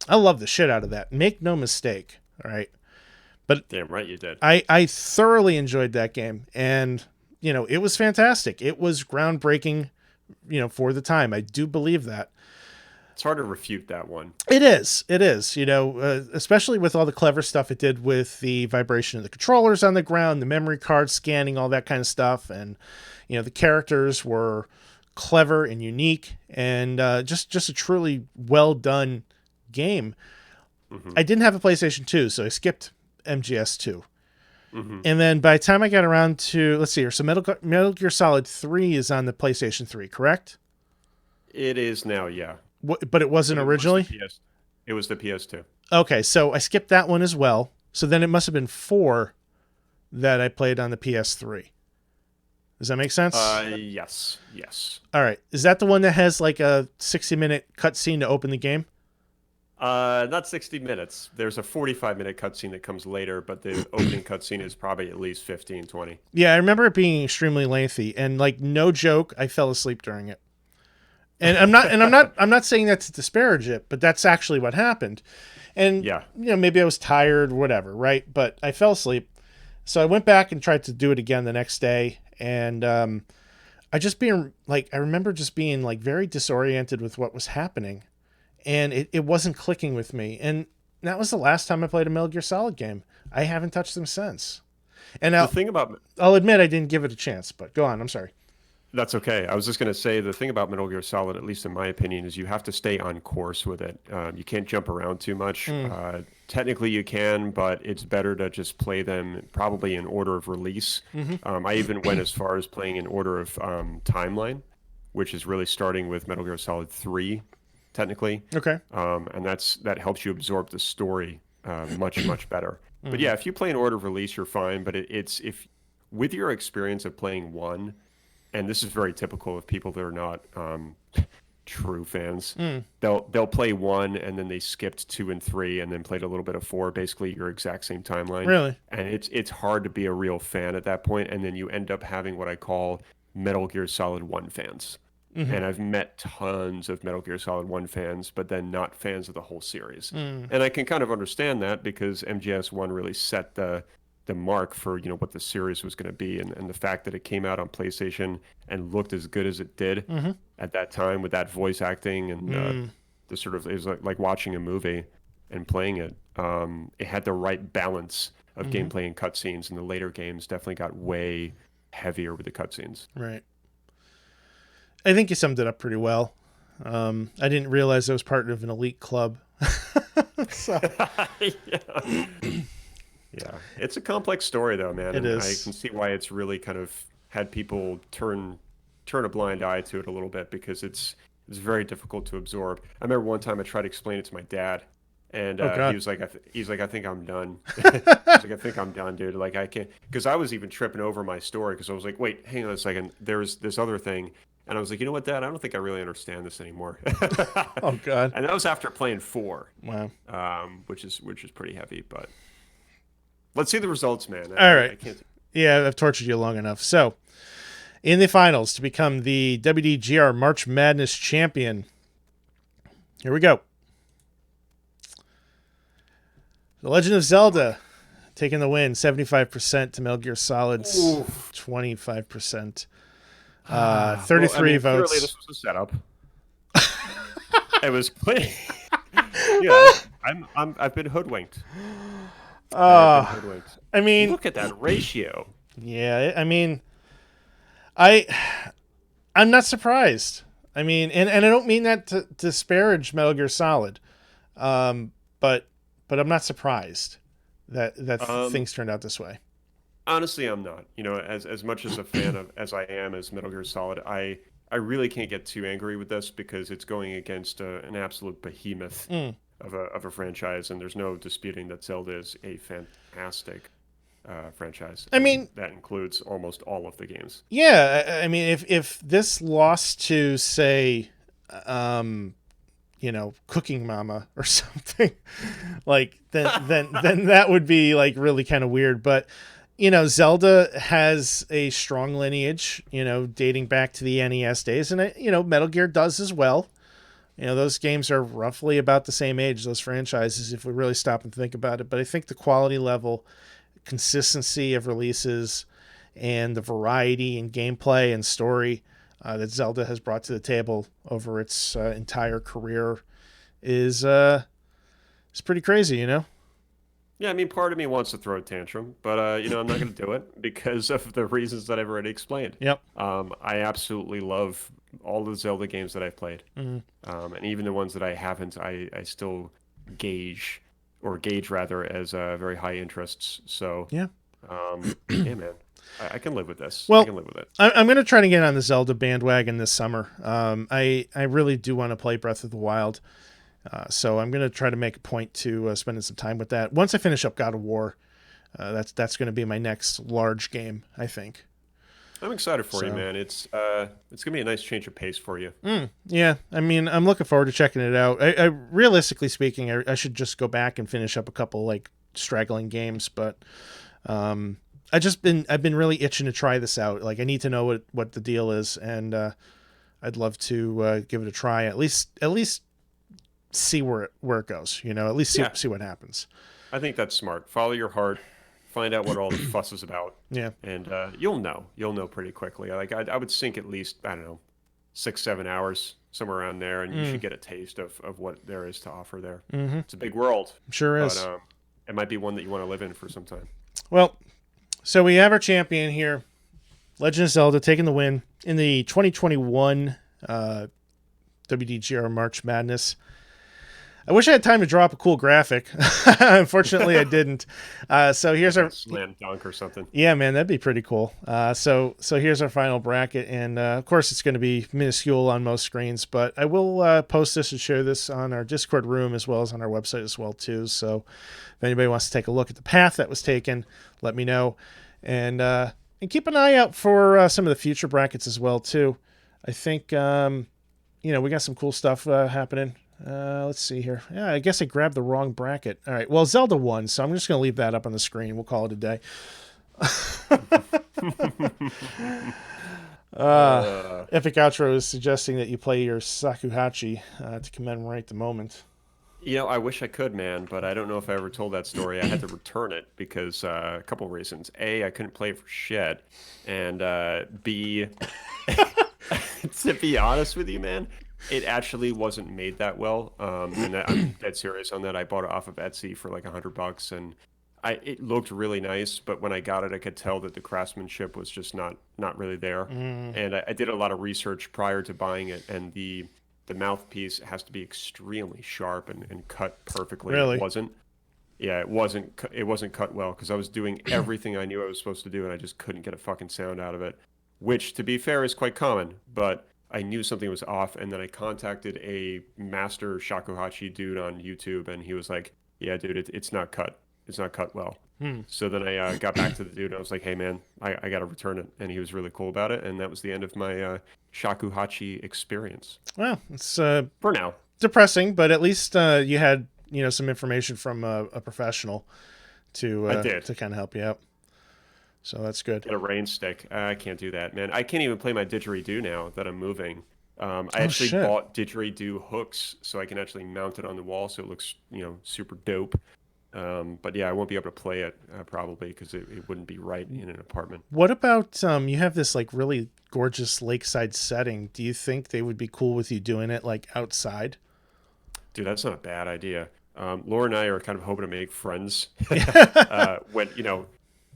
I love the shit out of that. Make no mistake, all right? But damn right you did. I thoroughly enjoyed that game, and it was fantastic. It was groundbreaking, for the time. I do believe that. It's hard to refute that one. It is, especially with all the clever stuff it did with the vibration of the controllers on the ground, the memory card scanning, all that kind of stuff, and the characters were clever and unique, and just a truly well done game. I didn't have a PlayStation 2, so I skipped MGS2. And then by the time I got around to, let's see here, so Metal Gear Solid 3 is on the PlayStation 3, correct? It is now, yeah. But it wasn't originally? It was the PS2. Okay, so I skipped that one as well. So then it must have been 4 that I played on the PS3. Does that make sense? Yes. All right. Is that the one that has like a 60-minute cutscene to open the game? Not 60 minutes. There's a 45-minute cutscene that comes later, but the opening cutscene is probably at least 15, 20. Yeah, I remember it being extremely lengthy, and like no joke, I fell asleep during it. And I'm not saying that to disparage it, but that's actually what happened. And maybe I was tired, whatever, right? But I fell asleep. So I went back and tried to do it again the next day, and I remember just being like very disoriented with what was happening. And it wasn't clicking with me. And that was the last time I played a Metal Gear Solid game. I haven't touched them since. And I'll admit I didn't give it a chance, but go on. I'm sorry. That's okay. I was just going to say the thing about Metal Gear Solid, at least in my opinion, is you have to stay on course with it. You can't jump around too much. Technically you can, but it's better to just play them probably in order of release. I even went as far as playing in order of timeline, which is really starting with Metal Gear Solid 3. Technically, okay, and that helps you absorb the story much better. But yeah, if you play in order of release, you're fine. But it's if with your experience of playing 1 and this is very typical of people that are not true fans. They'll play 1 and then they skipped 2 and 3 and then played a little bit of 4, basically your exact same timeline. Really? And it's hard to be a real fan at that point, and then you end up having what I call Metal Gear Solid 1 fans. And I've met tons of Metal Gear Solid 1 fans, but then not fans of the whole series. And I can kind of understand that because MGS1 really set the mark for, what the series was going to be, and the fact that it came out on PlayStation and looked as good as it did at that time with that voice acting and the sort of, it was like watching a movie and playing it. It had the right balance of gameplay and cutscenes, and the later games definitely got way heavier with the cutscenes. Right. I think you summed it up pretty well. I didn't realize I was part of an elite club. So. Yeah, it's a complex story though, man. It is. I can see why it's really kind of had people turn a blind eye to it a little bit, because it's very difficult to absorb. I remember one time I tried to explain it to my dad, and he was like, I think I'm done. He's like, I think I'm done, dude. Like, I can't, because I was even tripping over my story because I was like, wait, hang on a second. There's this other thing. And I was like, you know what, Dad? I don't think I really understand this anymore. Oh God! And that was after playing 4. Wow. Which is pretty heavy, but let's see the results, man. All right. Yeah, I've tortured you long enough. So, in the finals to become the WDGR March Madness champion, here we go. The Legend of Zelda taking the win, 75% to Metal Gear Solid's 25%. 33 votes. Clearly this was a setup. It was clear. Yeah, I've been hoodwinked. I mean, look at that ratio. Yeah, I mean, I'm not surprised. I mean, and I don't mean that to disparage Metal Gear Solid, but I'm not surprised that things turned out this way. Honestly, I'm not. As much as a fan as I am as Metal Gear Solid, I really can't get too angry with this because it's going against an absolute behemoth of a franchise, and there's no disputing that Zelda is a fantastic franchise. I mean, that includes almost all of the games. Yeah, I mean, if this lost to, say, Cooking Mama or something, like then that would be like really kind of weird, but. Zelda has a strong lineage, dating back to the NES days, and Metal Gear does as well. Those games are roughly about the same age, those franchises, if we really stop and think about it. But I think the quality level, consistency of releases, and the variety in gameplay and story that Zelda has brought to the table over its entire career is pretty crazy, Yeah, I mean, part of me wants to throw a tantrum, but I'm not going to do it because of the reasons that I've already explained. Yep. I absolutely love all the Zelda games that I've played, and even the ones that I haven't, I still gauge rather as very high interests. So yeah, yeah, man, I can live with this. Well, I can live with it. I'm going to try to get on the Zelda bandwagon this summer. I really do want to play Breath of the Wild. So I'm going to try to make a point to spending some time with that. Once I finish up God of War, that's going to be my next large game, I think. I'm excited for you, man. It's going to be a nice change of pace for you. Yeah, I mean, I'm looking forward to checking it out. I realistically speaking, I should just go back and finish up a couple like straggling games, but I've been really itching to try this out. Like I need to know what the deal is, and I'd love to give it a try. At least see where it goes, at least see what happens. I think that's smart. Follow your heart, find out what all the fuss is about. Yeah. And you'll know pretty quickly. Like I would sink at least, I don't know, 6-7 hours, somewhere around there, and you should get a taste of what there is to offer there. It's a big world. Sure is. But it might be one that you want to live in for some time. Well, so we have our champion here, Legend of Zelda, taking the win in the 2021 WDGR March Madness. I wish I had time to draw up a cool graphic. Unfortunately, I didn't. So here's our slam dunk or something. Yeah, man, that'd be pretty cool. So here's our final bracket, and of course it's going to be minuscule on most screens, but I will post this and share this on our Discord room as well as on our website as well too. So if anybody wants to take a look at the path that was taken, let me know. And And keep an eye out for some of the future brackets as well, too. I think, we got some cool stuff happening. Let's see here. Yeah, I guess I grabbed the wrong bracket. All right. Well, Zelda won, so I'm just going to leave that up on the screen. We'll call it a day. Epic Outro is suggesting that you play your Shakuhachi to commemorate the moment. I wish I could, man, but I don't know if I ever told that story. I had to return it because a couple of reasons. A, I couldn't play it for shit, and B, to be honest with you, man, it actually wasn't made that well. And I'm dead serious on that. I bought it off of Etsy for like $100, and it looked really nice, but when I got it, I could tell that the craftsmanship was just not really there. And I did a lot of research prior to buying it, and the mouthpiece has to be extremely sharp and cut perfectly. Really? It wasn't. Yeah, it wasn't cut well because I was doing everything I knew I was supposed to do, and I just couldn't get a fucking sound out of it. Which, to be fair, is quite common, but I knew something was off, and then I contacted a master shakuhachi dude on YouTube, and he was like, "Yeah, dude, it's not cut. It's not cut well." So then I got back to the dude, and I was like, "Hey, man, I got to return it," and he was really cool about it, and that was the end of my shakuhachi experience. Well, it's for now depressing, but at least you had some information from a professional to kind of help you out. So that's good. Get a rain stick. I can't do that, man. I can't even play my didgeridoo now that I'm moving. I actually bought didgeridoo hooks so I can actually mount it on the wall so it looks, super dope. But yeah, I won't be able to play it probably because it wouldn't be right in an apartment. What about you have this like really gorgeous lakeside setting? Do you think they would be cool with you doing it like outside? Dude, that's not a bad idea. Laura and I are kind of hoping to make friends when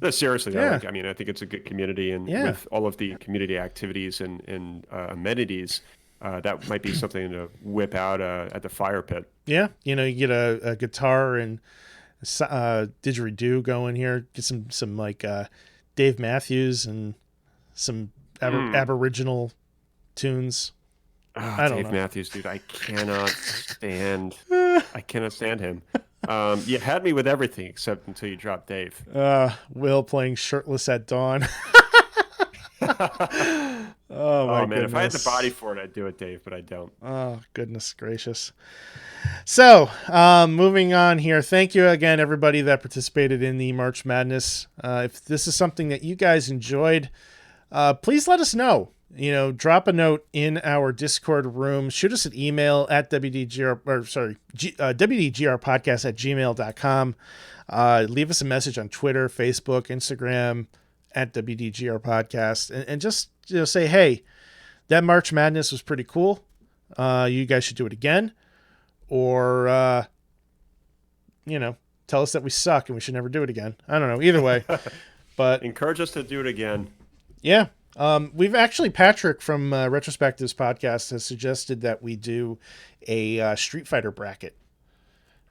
no, seriously, Yeah. I think it's a good community, and Yeah. with all of the community activities and amenities, that might be something to whip out at the fire pit. Yeah, you get a guitar and didgeridoo going here. Get some like Dave Matthews and some Aboriginal tunes. Oh, Dave Matthews, dude, I cannot stand him. You had me with everything except until you dropped Dave. Will playing Shirtless at Dawn. Oh my man, goodness. if I had the body for it, I'd do it, Dave, but I don't. Oh, goodness gracious. So, moving on here. Thank you again, everybody that participated in the March Madness. If this is something that you guys enjoyed, please let us know. Drop a note in our Discord room. Shoot us an email at WDGRpodcast@gmail.com. Leave us a message on Twitter, Facebook, Instagram at WDGR Podcast, and just say, hey, that March Madness was pretty cool. You guys should do it again, or tell us that we suck and we should never do it again. I don't know. Either way, but encourage us to do it again. Yeah. We've actually, Patrick from Retrospective's podcast has suggested that we do a Street Fighter bracket,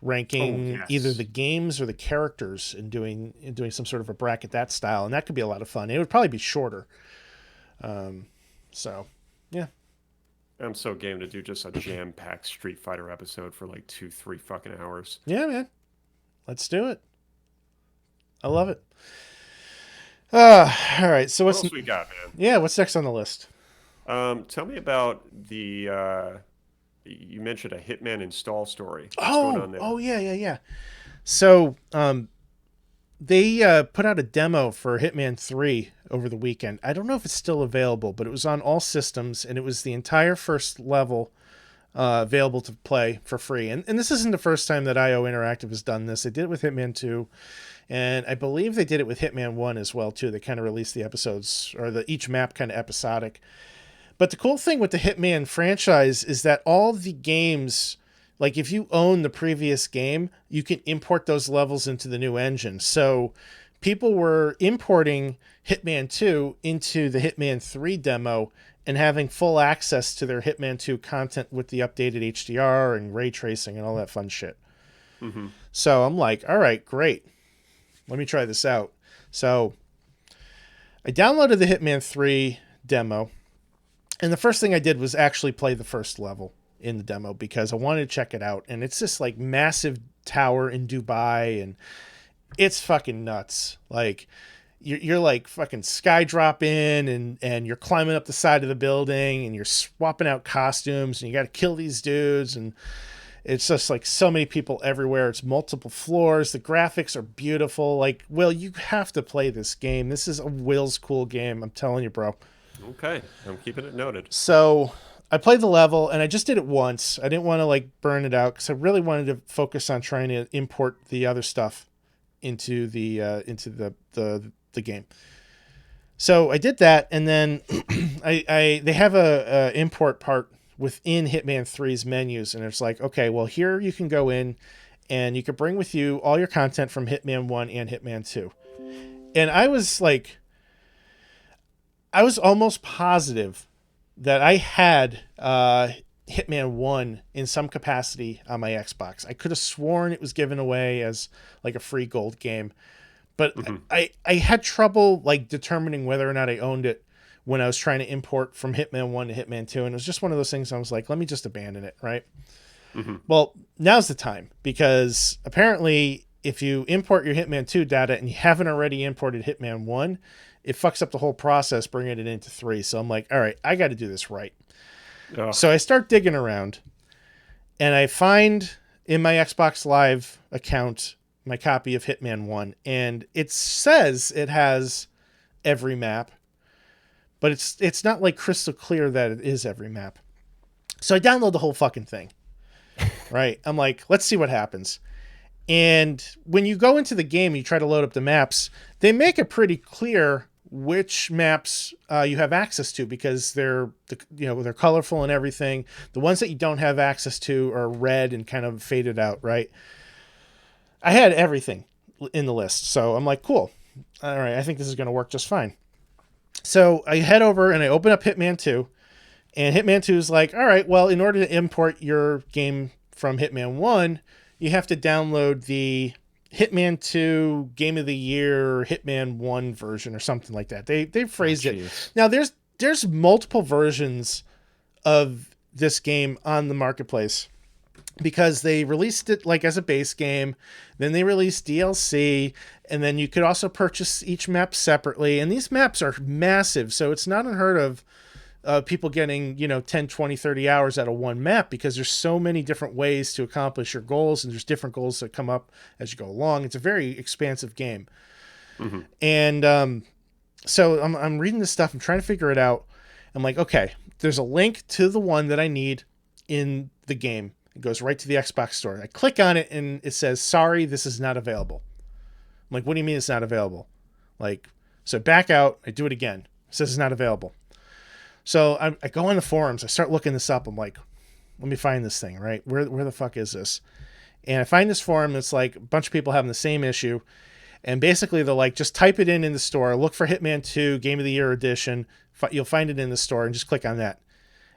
ranking either the games or the characters and doing some sort of a bracket that style, and that could be a lot of fun. It would probably be shorter. So yeah, I'm so game to do just a jam-packed Street Fighter episode for like 2-3 fucking hours. Yeah, man, let's do it. I love it. All right. So what else we got, man? Yeah, what's next on the list? Tell me about the. You mentioned a Hitman install story. What's going on there? Oh, yeah. So, they put out a demo for Hitman 3 over the weekend. I don't know if it's still available, but it was on all systems, and it was the entire first level available to play for free. And this isn't the first time that IO Interactive has done this. They did it with Hitman 2. And I believe they did it with Hitman 1 as well, too. They kind of released the episodes, or each map kind of episodic. But the cool thing with the Hitman franchise is that all the games, like if you own the previous game, you can import those levels into the new engine. So people were importing Hitman 2 into the Hitman 3 demo and having full access to their Hitman 2 content with the updated HDR and ray tracing and all that fun shit. Mm-hmm. So I'm like, all right, great. Let me try this out. So I downloaded the Hitman 3 demo, and the first thing I did was actually play the first level in the demo because I wanted to check it out. And it's this like massive tower in Dubai, and it's fucking nuts. Like, you're like fucking skydropping and you're climbing up the side of the building and you're swapping out costumes and you got to kill these dudes. And it's just like so many people everywhere. It's multiple floors. The graphics are beautiful. Like, Will, you have to play this game. This is a Will's cool game. I'm telling you, bro. Okay. I'm keeping it noted. So I played the level and I just did it once. I didn't want to like burn it out because I really wanted to focus on trying to import the other stuff into the game. So I did that, and then they have a import part within Hitman 3's menus, and it's like, okay, well, here you can go in and you can bring with you all your content from Hitman 1 and Hitman 2. And I was almost positive that I had Hitman 1 in some capacity on my Xbox. I could have sworn it was given away as like a free gold game. But I had trouble like determining whether or not I owned it when I was trying to import from Hitman 1 to Hitman 2. And it was just one of those things I was like, let me just abandon it, right? Well, now's the time, because apparently if you import your Hitman 2 data and you haven't already imported Hitman 1, it fucks up the whole process bringing it into 3. So I'm like, all right, I got to do this right. Oh. So I start digging around and I find in my Xbox Live account my copy of Hitman 1, and it says it has every map, but it's not like crystal clear that it is every map. So I download the whole fucking thing. Right? I'm like, let's see what happens. And when you go into the game, you try to load up the maps, they make it pretty clear which maps you have access to, because they're colorful and everything. The ones that you don't have access to are red and kind of faded out, right? I had everything in the list. So I'm like, cool. All right, I think this is going to work just fine. So I head over and I open up Hitman 2. And Hitman 2 is like, all right, well, in order to import your game from Hitman 1, you have to download the Hitman 2 Game of the Year Hitman 1 version or something like that. They phrased it. Now, there's multiple versions of this game on the marketplace, because they released it like as a base game, then they released DLC, and then you could also purchase each map separately. And these maps are massive, so it's not unheard of people getting 10, 20, 30 hours out of one map, because there's so many different ways to accomplish your goals, and there's different goals that come up as you go along. It's a very expansive game. And so I'm reading this stuff, I'm trying to figure it out. I'm like, okay, there's a link to the one that I need in the game. It goes right to the Xbox store. I click on it and it says, sorry, this is not available. I'm like, what do you mean it's not available? Like, so back out, I do it again. It says it's not available. So I go on the forums, I start looking this up. I'm like, let me find this thing, right? Where the fuck is this? And I find this forum that's like a bunch of people having the same issue. And basically they're like, just type it in the store, look for Hitman 2 Game of the Year edition. You'll find it in the store and just click on that.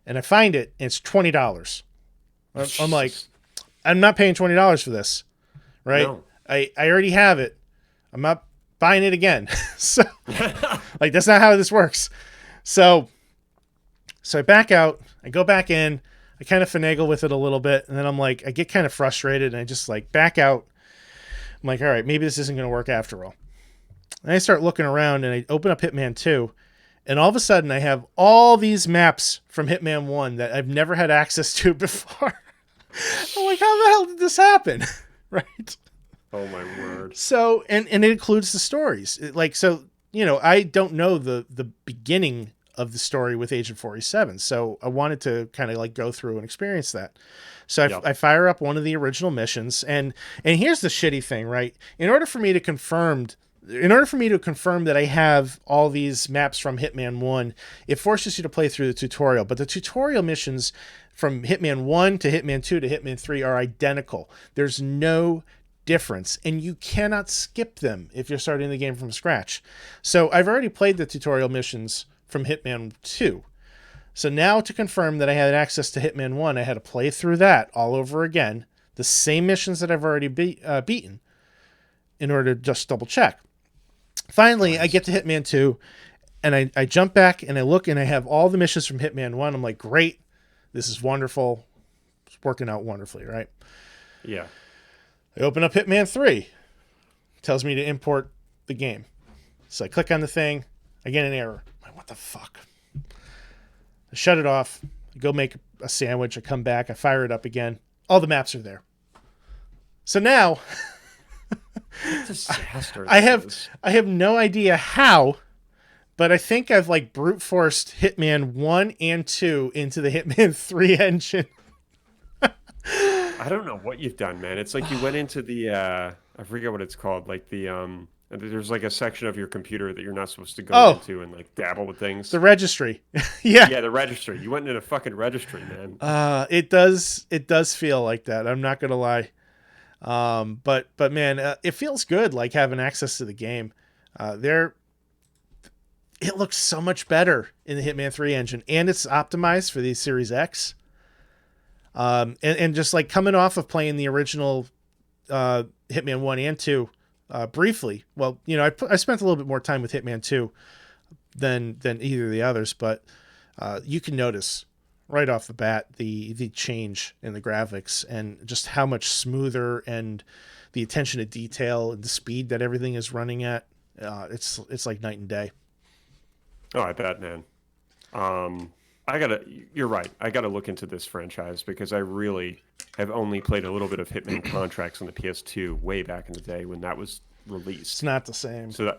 And I find it and it's $20. I'm like, I'm not paying $20 for this, right? No. I already have it. I'm not buying it again. So, like, that's not how this works. So I back out. I go back in. I kind of finagle with it a little bit, and then I'm like, I get kind of frustrated, and I just like back out. I'm like, all right, maybe this isn't going to work after all. And I start looking around, and I open up Hitman 2, and all of a sudden I have all these maps from Hitman 1 that I've never had access to before. I'm like, how the hell did this happen? Right? Oh my word. So, and it includes the stories. I don't know the beginning of the story with Agent 47. So I wanted to kind of like go through and experience that. So I fire up one of the original missions, and here's the shitty thing, right? In order for me to confirm that I have all these maps from Hitman 1, it forces you to play through the tutorial. But the tutorial missions from Hitman 1 to Hitman 2 to Hitman 3 are identical. There's no difference, and you cannot skip them if you're starting the game from scratch. So I've already played the tutorial missions from Hitman 2. So now to confirm that I had access to Hitman 1, I had to play through that all over again, the same missions that I've already beaten, in order to just double check. Finally, I get to Hitman 2, and I jump back and I look and I have all the missions from Hitman 1. I'm like, great, this is wonderful. It's working out wonderfully, right? Yeah. I open up Hitman 3. It tells me to import the game. So I click on the thing. I get an error. I'm like, what the fuck? I shut it off. I go make a sandwich. I come back. I fire it up again. All the maps are there. So now Disaster. I have no idea how, but I think I've like brute forced Hitman 1 and 2 into the Hitman 3 engine. I don't know what you've done, man. It's like you went into the I forget what it's called, like the there's like a section of your computer that you're not supposed to go into and like dabble with things. The registry. Yeah. Yeah, the registry. You went into the fucking registry, man. It does feel like that. I'm not gonna lie. But man, it feels good like having access to the game. It looks so much better in the Hitman 3 engine, and it's optimized for the Series X. And just like coming off of playing the original Hitman 1 and 2 briefly. Well, you know, I spent a little bit more time with Hitman 2 than either of the others, but you can notice right off the bat the change in the graphics and just how much smoother and the attention to detail and the speed that everything is running at. It's like night and day. Oh, I bet, man. You're right. I gotta look into this franchise because I really have only played a little bit of Hitman Contracts on the PS2 way back in the day when that was released. It's not the same. So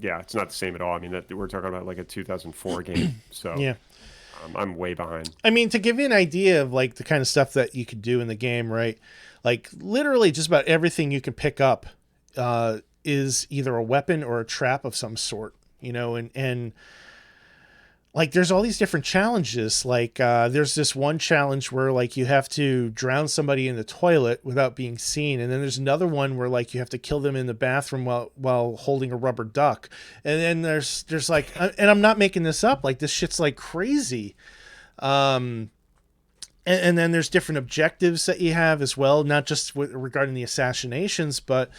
yeah, it's not the same at all. I mean, we're talking about like a 2004 game. So yeah, I'm way behind. I mean, to give you an idea of like the kind of stuff that you could do in the game, right? Like literally just about everything you can pick up is either a weapon or a trap of some sort, you know, and like there's all these different challenges. Like there's this one challenge where like you have to drown somebody in the toilet without being seen, and then there's another one where like you have to kill them in the bathroom while holding a rubber duck. And then there's like, and I'm not making this up, like this shit's like crazy. And then there's different objectives that you have as well, not just regarding the assassinations, but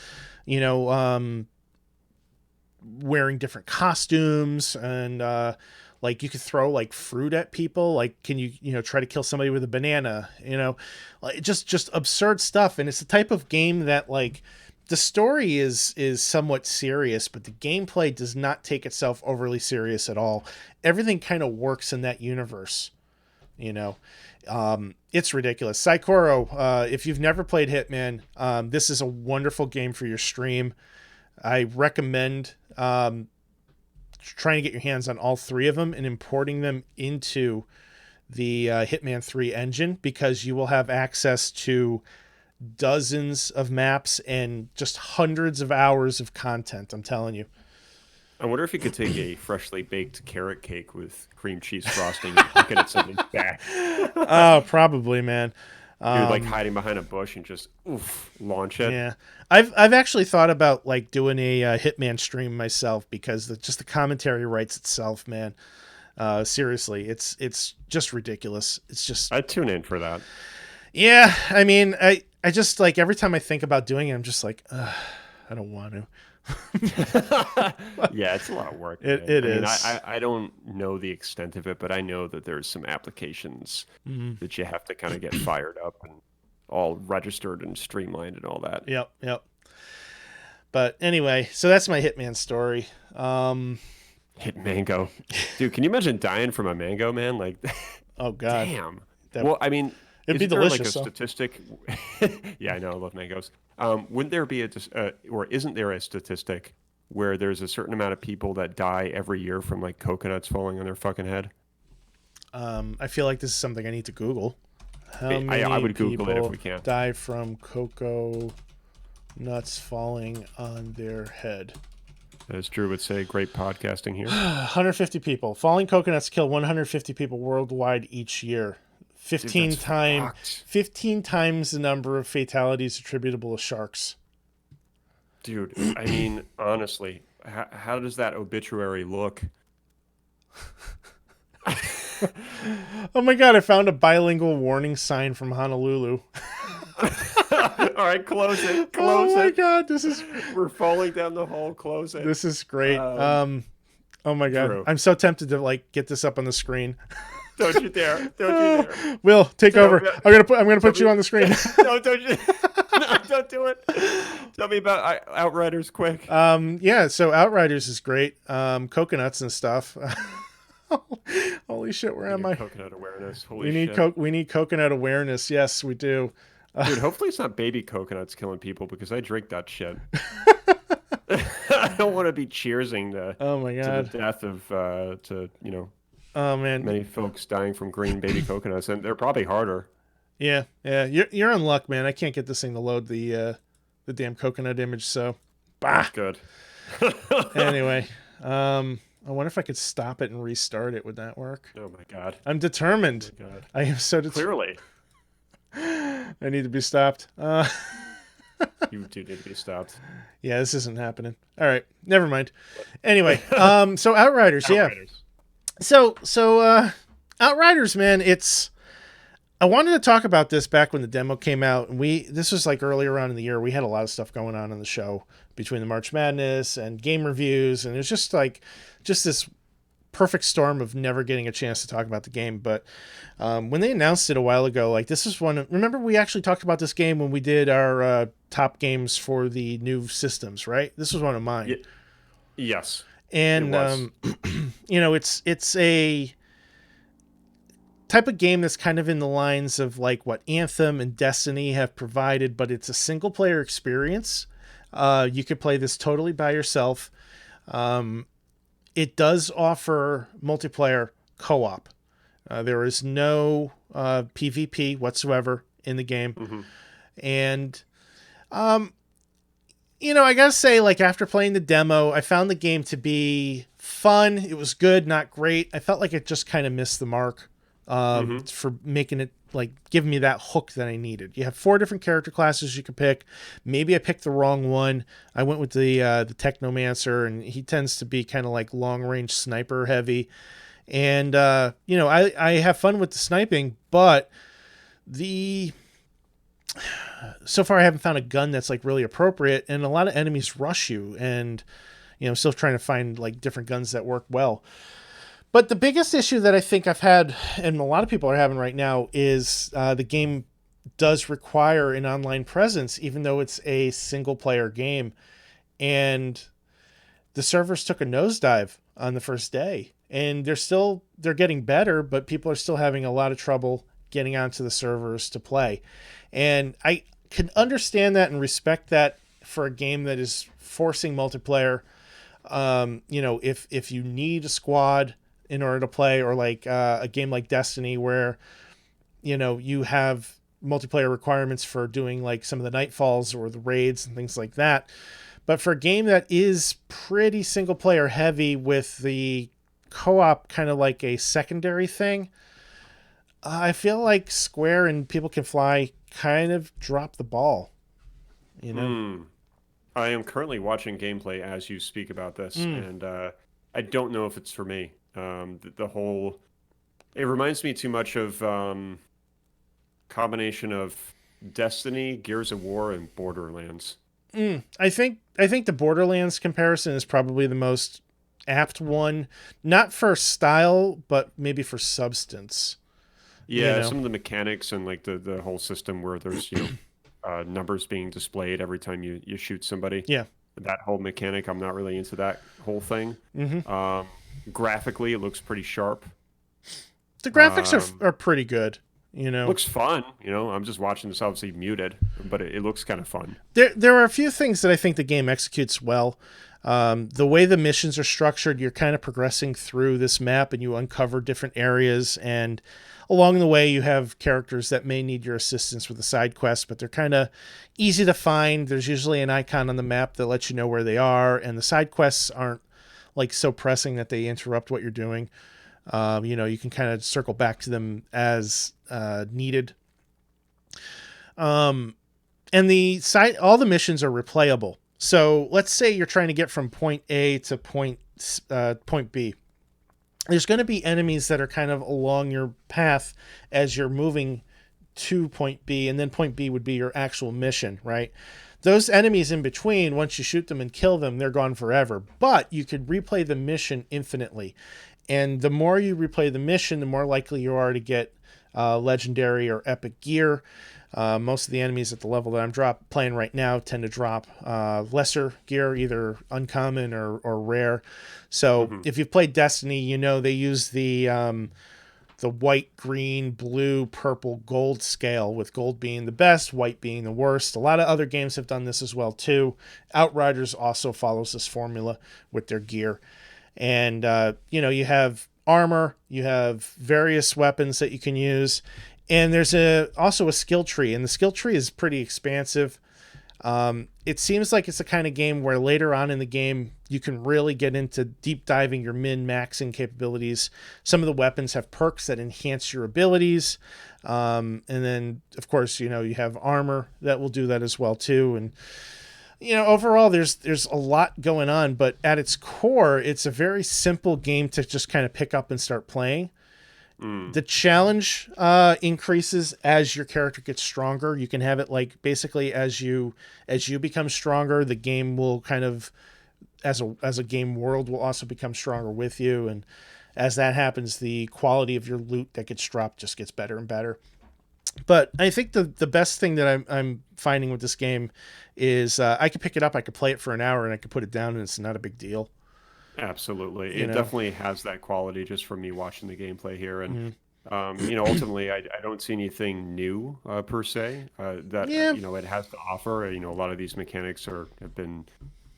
you know, wearing different costumes and like you could throw like fruit at people. Like, can you try to kill somebody with a banana, like just absurd stuff. And it's the type of game that like the story is somewhat serious, but the gameplay does not take itself overly serious at all. Everything kind of works in that universe, it's ridiculous. Saikoro, if you've never played Hitman, this is a wonderful game for your stream. I recommend, trying to get your hands on all three of them and importing them into the Hitman 3 engine, because you will have access to dozens of maps and just hundreds of hours of content. I'm telling you. I wonder if you could take a freshly baked carrot cake with cream cheese frosting and hook it at somebody's back. Oh, probably, man. You're like hiding behind a bush and just launch it. Yeah, I've actually thought about like doing a Hitman stream myself, because the commentary writes itself, man. Seriously, it's just ridiculous. It's just, I'd tune in for that. Yeah, I mean, I just like every time I think about doing it, I'm just like, I don't want to. Yeah, it's a lot of work. It is. I don't know the extent of it, but I know that there's some applications that you have to kind of get fired up and all registered and streamlined and all that. Yep. But anyway, so that's my Hitman story. Hit mango. Dude, can you imagine dying from a mango, man? Like, oh God. Damn. Well, I mean, it'd be delicious. Like a statistic? Yeah, I know. I love mangoes. Wouldn't there be or isn't there a statistic where there's a certain amount of people that die every year from like coconuts falling on their fucking head? I feel like this is something I need to Google. How many I would Google it if we can. Die from cocoa nuts falling on their head? As Drew would say, great podcasting here. 150 people. Falling coconuts kill 150 people worldwide each year. 15 times the number of fatalities attributable to sharks. Dude, I mean, honestly, how does that obituary look? Oh my God, I found a bilingual warning sign from Honolulu. All right, close it. Oh my God, we're falling down the hole. Close it. This is great. Oh my God, Drew. I'm so tempted to like get this up on the screen. Don't you dare! Don't you dare! Will, take over. I'm gonna put you on the screen. No, don't you? No, don't do it. Tell me about Outriders, quick. Yeah. So Outriders is great. Coconuts and stuff. Holy shit, where am I? Coconut awareness. We need coconut awareness. Yes, we do. Dude, hopefully it's not baby coconuts killing people because I drink that shit. I don't want to be cheersing to the death of oh man, many folks dying from green baby coconuts, and they're probably harder. Yeah. You're in luck, man. I can't get this thing to load the damn coconut image. So, bah. That's good. Anyway, I wonder if I could stop it and restart it. Would that work? Oh my god! I'm determined. Oh my god. I am so determined. Clearly. I need to be stopped. You do need to be stopped. Yeah, this isn't happening. All right, never mind. Anyway, so Outriders, yeah. So Outriders, man, I wanted to talk about this back when the demo came out, and this was like earlier on in the year. We had a lot of stuff going on the show between the March Madness and game reviews, and it was just this perfect storm of never getting a chance to talk about the game. But when they announced it a while ago, like this is remember we actually talked about this game when we did our top games for the new systems, right? This was one of mine. Yes. And it's a type of game that's kind of in the lines of like what Anthem and Destiny have provided, but it's a single player experience. You could play this totally by yourself. It does offer multiplayer co-op. There is no PvP whatsoever in the game. Mm-hmm. And, I gotta say, like, after playing the demo, I found the game to be fun. It was good, not great. I felt like it just kind of missed the mark for making it, like, giving me that hook that I needed. You have 4 different character classes you can pick. Maybe I picked the wrong one. I went with the Technomancer, and he tends to be kind of like long-range sniper heavy. And, I have fun with the sniping, but so far I haven't found a gun that's like really appropriate, and a lot of enemies rush you, and I'm still trying to find like different guns that work well. But the biggest issue that I think I've had, and a lot of people are having right now, is the game does require an online presence, even though it's a single player game. And the servers took a nosedive on the first day, and they're getting better, but people are still having a lot of trouble getting onto the servers to play. And I can understand that and respect that for a game that is forcing multiplayer. If you need a squad in order to play, or like a game like Destiny where, you have multiplayer requirements for doing like some of the nightfalls or the raids and things like that. But for a game that is pretty single player heavy with the co-op kind of like a secondary thing, I feel like Square and People Can Fly kind of dropped the ball, I am currently watching gameplay as you speak about this, and I don't know if it's for me. It reminds me too much of combination of Destiny, Gears of War, and Borderlands. I think the Borderlands comparison is probably the most apt one, not for style, but maybe for substance. Yeah, some of the mechanics and like the whole system where there's numbers being displayed every time you shoot somebody. Yeah, that whole mechanic, I'm not really into that whole thing. Graphically, it looks pretty sharp. The graphics are pretty good. Looks fun. I'm just watching this, obviously muted, but it looks kind of fun. There are a few things that I think the game executes well. The way the missions are structured, you're kind of progressing through this map and you uncover different areas, and along the way you have characters that may need your assistance with the side quests, but they're kind of easy to find. There's usually an icon on the map that lets you know where they are, and the side quests aren't like so pressing that they interrupt what you're doing. You can kind of circle back to them as needed. And all the missions are replayable. So let's say you're trying to get from point A to point B. There's going to be enemies that are kind of along your path as you're moving to point B, and then point B would be your actual mission, right? Those enemies in between, once you shoot them and kill them, they're gone forever. But you could replay the mission infinitely. And the more you replay the mission, the more likely you are to get legendary or epic gear. Most of the enemies at the level that I'm playing right now tend to drop lesser gear, either uncommon or rare. So if you've played Destiny, you know they use the white, green, blue, purple, gold scale, with gold being the best, white being the worst. A lot of other games have done this as well too. Outriders also follows this formula with their gear. And you have armor, you have various weapons that you can use, and there's also a skill tree, and the skill tree is pretty expansive. It seems like it's the kind of game where later on in the game you can really get into deep diving your min-maxing capabilities. Some of the weapons have perks that enhance your abilities, and then of course you have armor that will do that as well too. And overall there's a lot going on, but at its core it's a very simple game to just kind of pick up and start playing. The challenge increases as your character gets stronger. You can have it like basically as you become stronger, the game will kind of, as a game world, will also become stronger with you. And as that happens, the quality of your loot that gets dropped just gets better and better. But I think the best thing that I'm finding with this game is I could pick it up, I could play it for an hour, and I could put it down, and it's not a big deal. Absolutely. It definitely has that quality just from me watching the gameplay here. And, ultimately, I don't see anything new per se that, it has to offer. A lot of these mechanics have been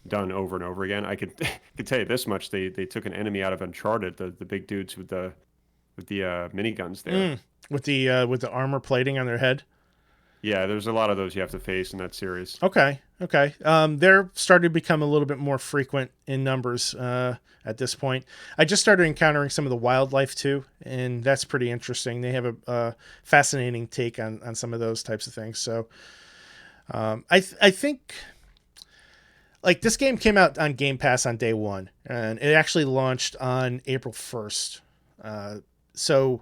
done over and over again. I could tell you this much. They took an enemy out of Uncharted, the big dudes with the miniguns there. With the armor plating on their head. Yeah, there's a lot of those you have to face in that series. Okay. They're starting to become a little bit more frequent in numbers at this point. I just started encountering some of the wildlife too, and that's pretty interesting. They have a fascinating take on some of those types of things. So I think like this game came out on Game Pass on day one, and it actually launched on April 1st. So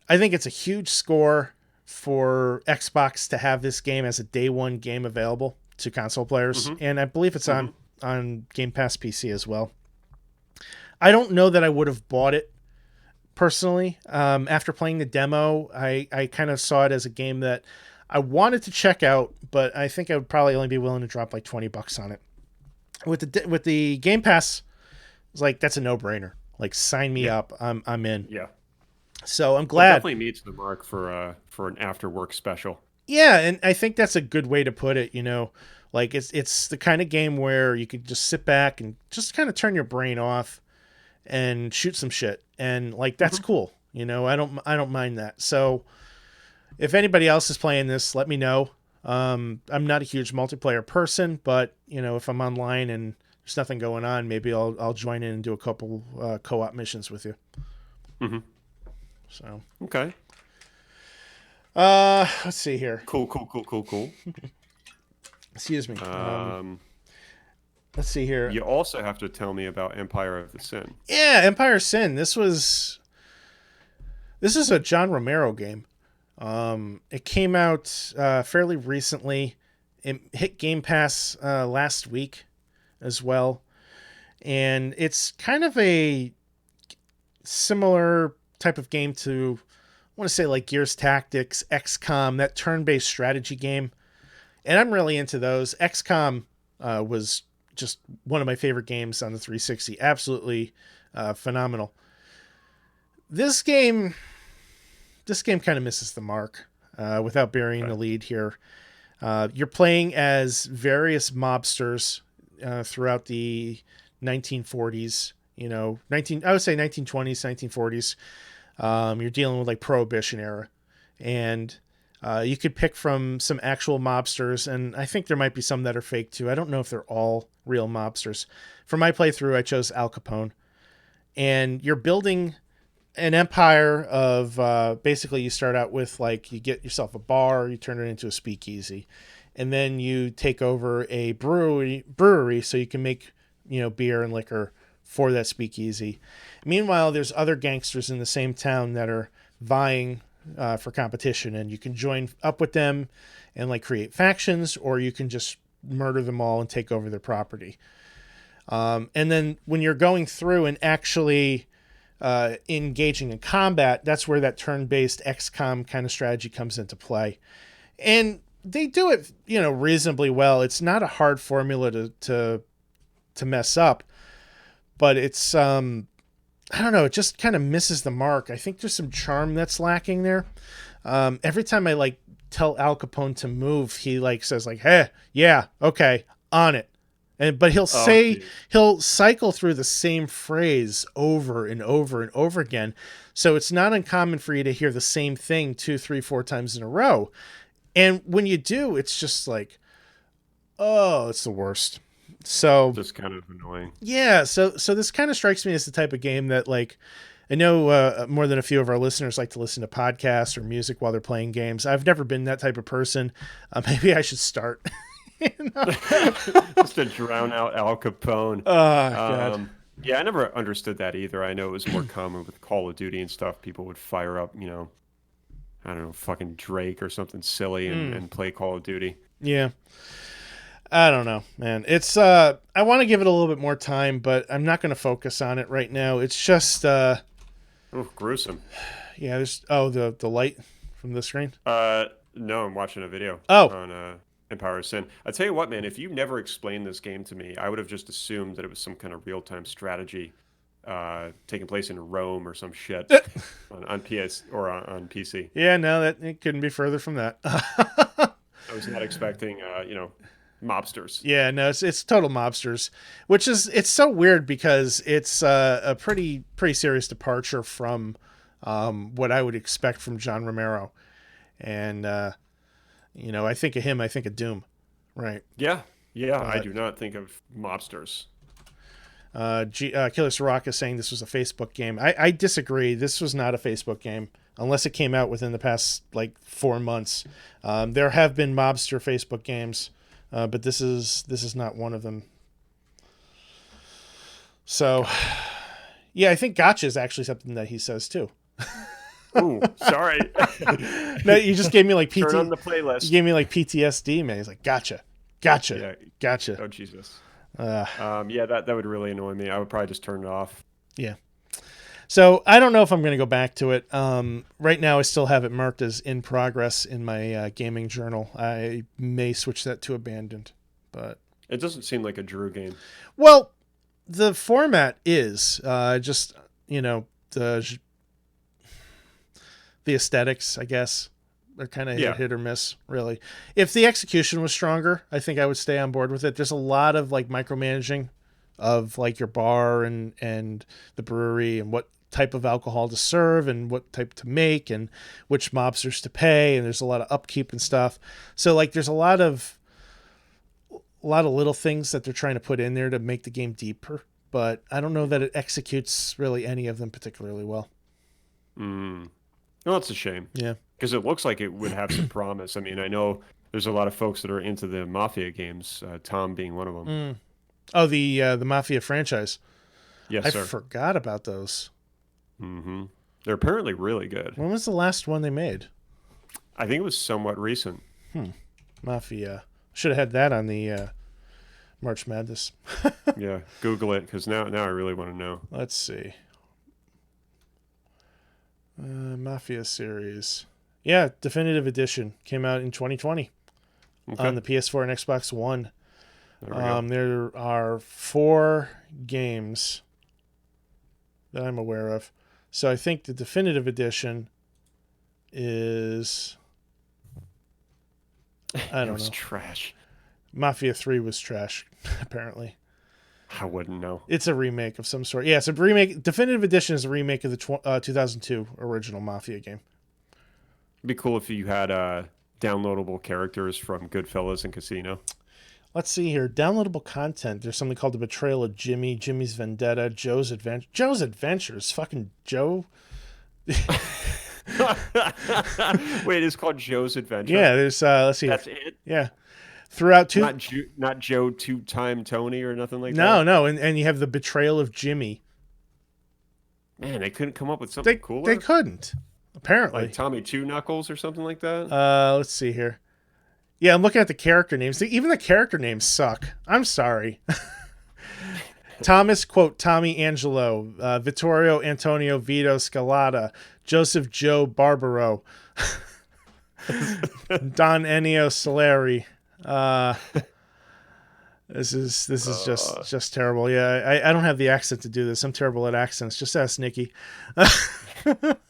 I think it's a huge score for Xbox to have this game as a day one game available to console players. And I believe it's on Game Pass PC as well. I don't know that I would have bought it personally. After playing the demo, I kind of saw it as a game that I wanted to check out, but I think I would probably only be willing to drop like $20 on it. With the Game Pass, it's like, that's a no-brainer. Like, sign me up. I'm in. Yeah. So I'm glad. It definitely meets the mark for an after work special. Yeah, and I think that's a good way to put it. Like it's the kind of game where you could just sit back and just kind of turn your brain off and shoot some shit, and like that's cool. I don't mind that. So if anybody else is playing this, let me know. I'm not a huge multiplayer person, but if I'm online and there's nothing going on, maybe I'll join in and do a couple co-op missions with you. So okay. Let's see here. Cool. Excuse me. Let's see here. You also have to tell me about Empire of the Sin. Yeah, Empire of Sin. This is a John Romero game. It came out fairly recently. It hit Game Pass last week as well, and it's kind of a similar type of game to, I want to say, like Gears Tactics, XCOM, that turn-based strategy game. And I'm really into those. XCOM was just one of my favorite games on the 360. Absolutely phenomenal. This game kind of misses the mark without burying the lead here. You're playing as various mobsters throughout the 1940s, I would say 1920s, 1940s. You're dealing with like Prohibition era, and you could pick from some actual mobsters, and I think there might be some that are fake too. I don't know if they're all real mobsters. For my playthrough, I chose Al Capone, and you're building an empire of basically you start out with like you get yourself a bar, you turn it into a speakeasy, and then you take over a brewery so you can make beer and liquor for that speakeasy. Meanwhile, there's other gangsters in the same town that are vying for competition, and you can join up with them and like create factions, or you can just murder them all and take over their property. And then when you're going through and actually engaging in combat, that's where that turn-based XCOM kind of strategy comes into play. And they do it, reasonably well. It's not a hard formula to mess up, but it's, I don't know, it just kind of misses the mark. I think there's some charm that's lacking there. Every time I tell Al Capone to move, he says hey, yeah, okay, on it. But he'll he'll cycle through the same phrase over and over and over again. So it's not uncommon for you to hear the same thing 2, 3, 4 times in a row. And when you do, it's just it's the worst. So just kind of annoying. Yeah. So this kind of strikes me as the type of game that I know more than a few of our listeners like to listen to podcasts or music while they're playing games. I've never been that type of person. Maybe I should start. Just to drown out Al Capone. Oh, God. Yeah, I never understood that either. I know it was more common with Call of Duty and stuff. People would fire up, I don't know, fucking Drake or something silly and play Call of Duty. Yeah. I don't know, man. It's I want to give it a little bit more time, but I'm not going to focus on it right now. It's just gruesome. Yeah, there's the light from the screen. No, I'm watching a video on Empire of Sin. I tell you what, man, if you never explained this game to me, I would have just assumed that it was some kind of real-time strategy taking place in Rome or some shit on PS or on PC. Yeah, no, it couldn't be further from that. I was not expecting, mobsters. Yeah, no, it's total mobsters, which it's so weird because it's a pretty serious departure from what I would expect from John Romero. And I think of him, I think of Doom, right? Yeah, I do not think of mobsters. Killer Soraka is saying this was a Facebook game. I disagree. This was not a Facebook game unless it came out within the past 4 months. There have been mobster Facebook games, but this is not one of them. So, yeah, I think gotcha is actually something that he says too. Ooh, sorry. No, you just gave me Turn on the playlist. You gave me PTSD, man. He's like, gotcha. Yeah. Gotcha. Oh, Jesus. Yeah, that would really annoy me. I would probably just turn it off. Yeah. So I don't know if I'm going to go back to it. Right now, I still have it marked as in progress in my gaming journal. I may switch that to abandoned, but it doesn't seem like a Drew game. Well, the format is just the aesthetics, I guess. They're kind of hit or miss, really. If the execution was stronger, I think I would stay on board with it. There's a lot of micromanaging of your bar and the brewery and what type of alcohol to serve and what type to make and which mobsters to pay, and there's a lot of upkeep and stuff. So there's a lot of little things that they're trying to put in there to make the game deeper, but I don't know that it executes really any of them particularly well. Well, that's a shame. Yeah. Because it looks like it would have some promise. I mean, I know there's a lot of folks that are into the Mafia games, Tom being one of them. Oh, the Mafia franchise. Yes, sir. I forgot about those. Mm-hmm. They're apparently really good. When was the last one they made? I think it was somewhat recent. Mafia. Should have had that on the March Madness. Yeah, Google it, because now I really want to know. Let's see. Mafia series. Yeah, Definitive Edition came out in 2020 on the PS4 and Xbox One. There are 4 games that I'm aware of. So I think the Definitive Edition is... I don't know. It was trash. Mafia 3 was trash, apparently. I wouldn't know. It's a remake of some sort. Yeah, it's a remake. Definitive Edition is a remake of the 2002 original Mafia game. It'd be cool if you had downloadable characters from Goodfellas and Casino. Let's see here. Downloadable content. There's something called The Betrayal of Jimmy, Jimmy's Vendetta, Joe's Adventure. Joe's Adventures. Fucking Joe. Wait, it's called Joe's Adventure? Yeah, there's, let's see. That's it? Yeah. Throughout not Joe Two-Time Tony or nothing like that? No, and you have The Betrayal of Jimmy. Man, they couldn't come up with something cooler? They couldn't, apparently. Like Tommy Two Knuckles or something like that? Let's see here. Yeah, I'm looking at the character names. Even the character names suck. I'm sorry. Thomas, quote, Tommy Angelo, Vittorio Antonio Vito Scalata, Joseph Joe Barbaro, Don Ennio Soleri. This is just terrible. Yeah, I don't have the accent to do this. I'm terrible at accents. Just ask Nikki.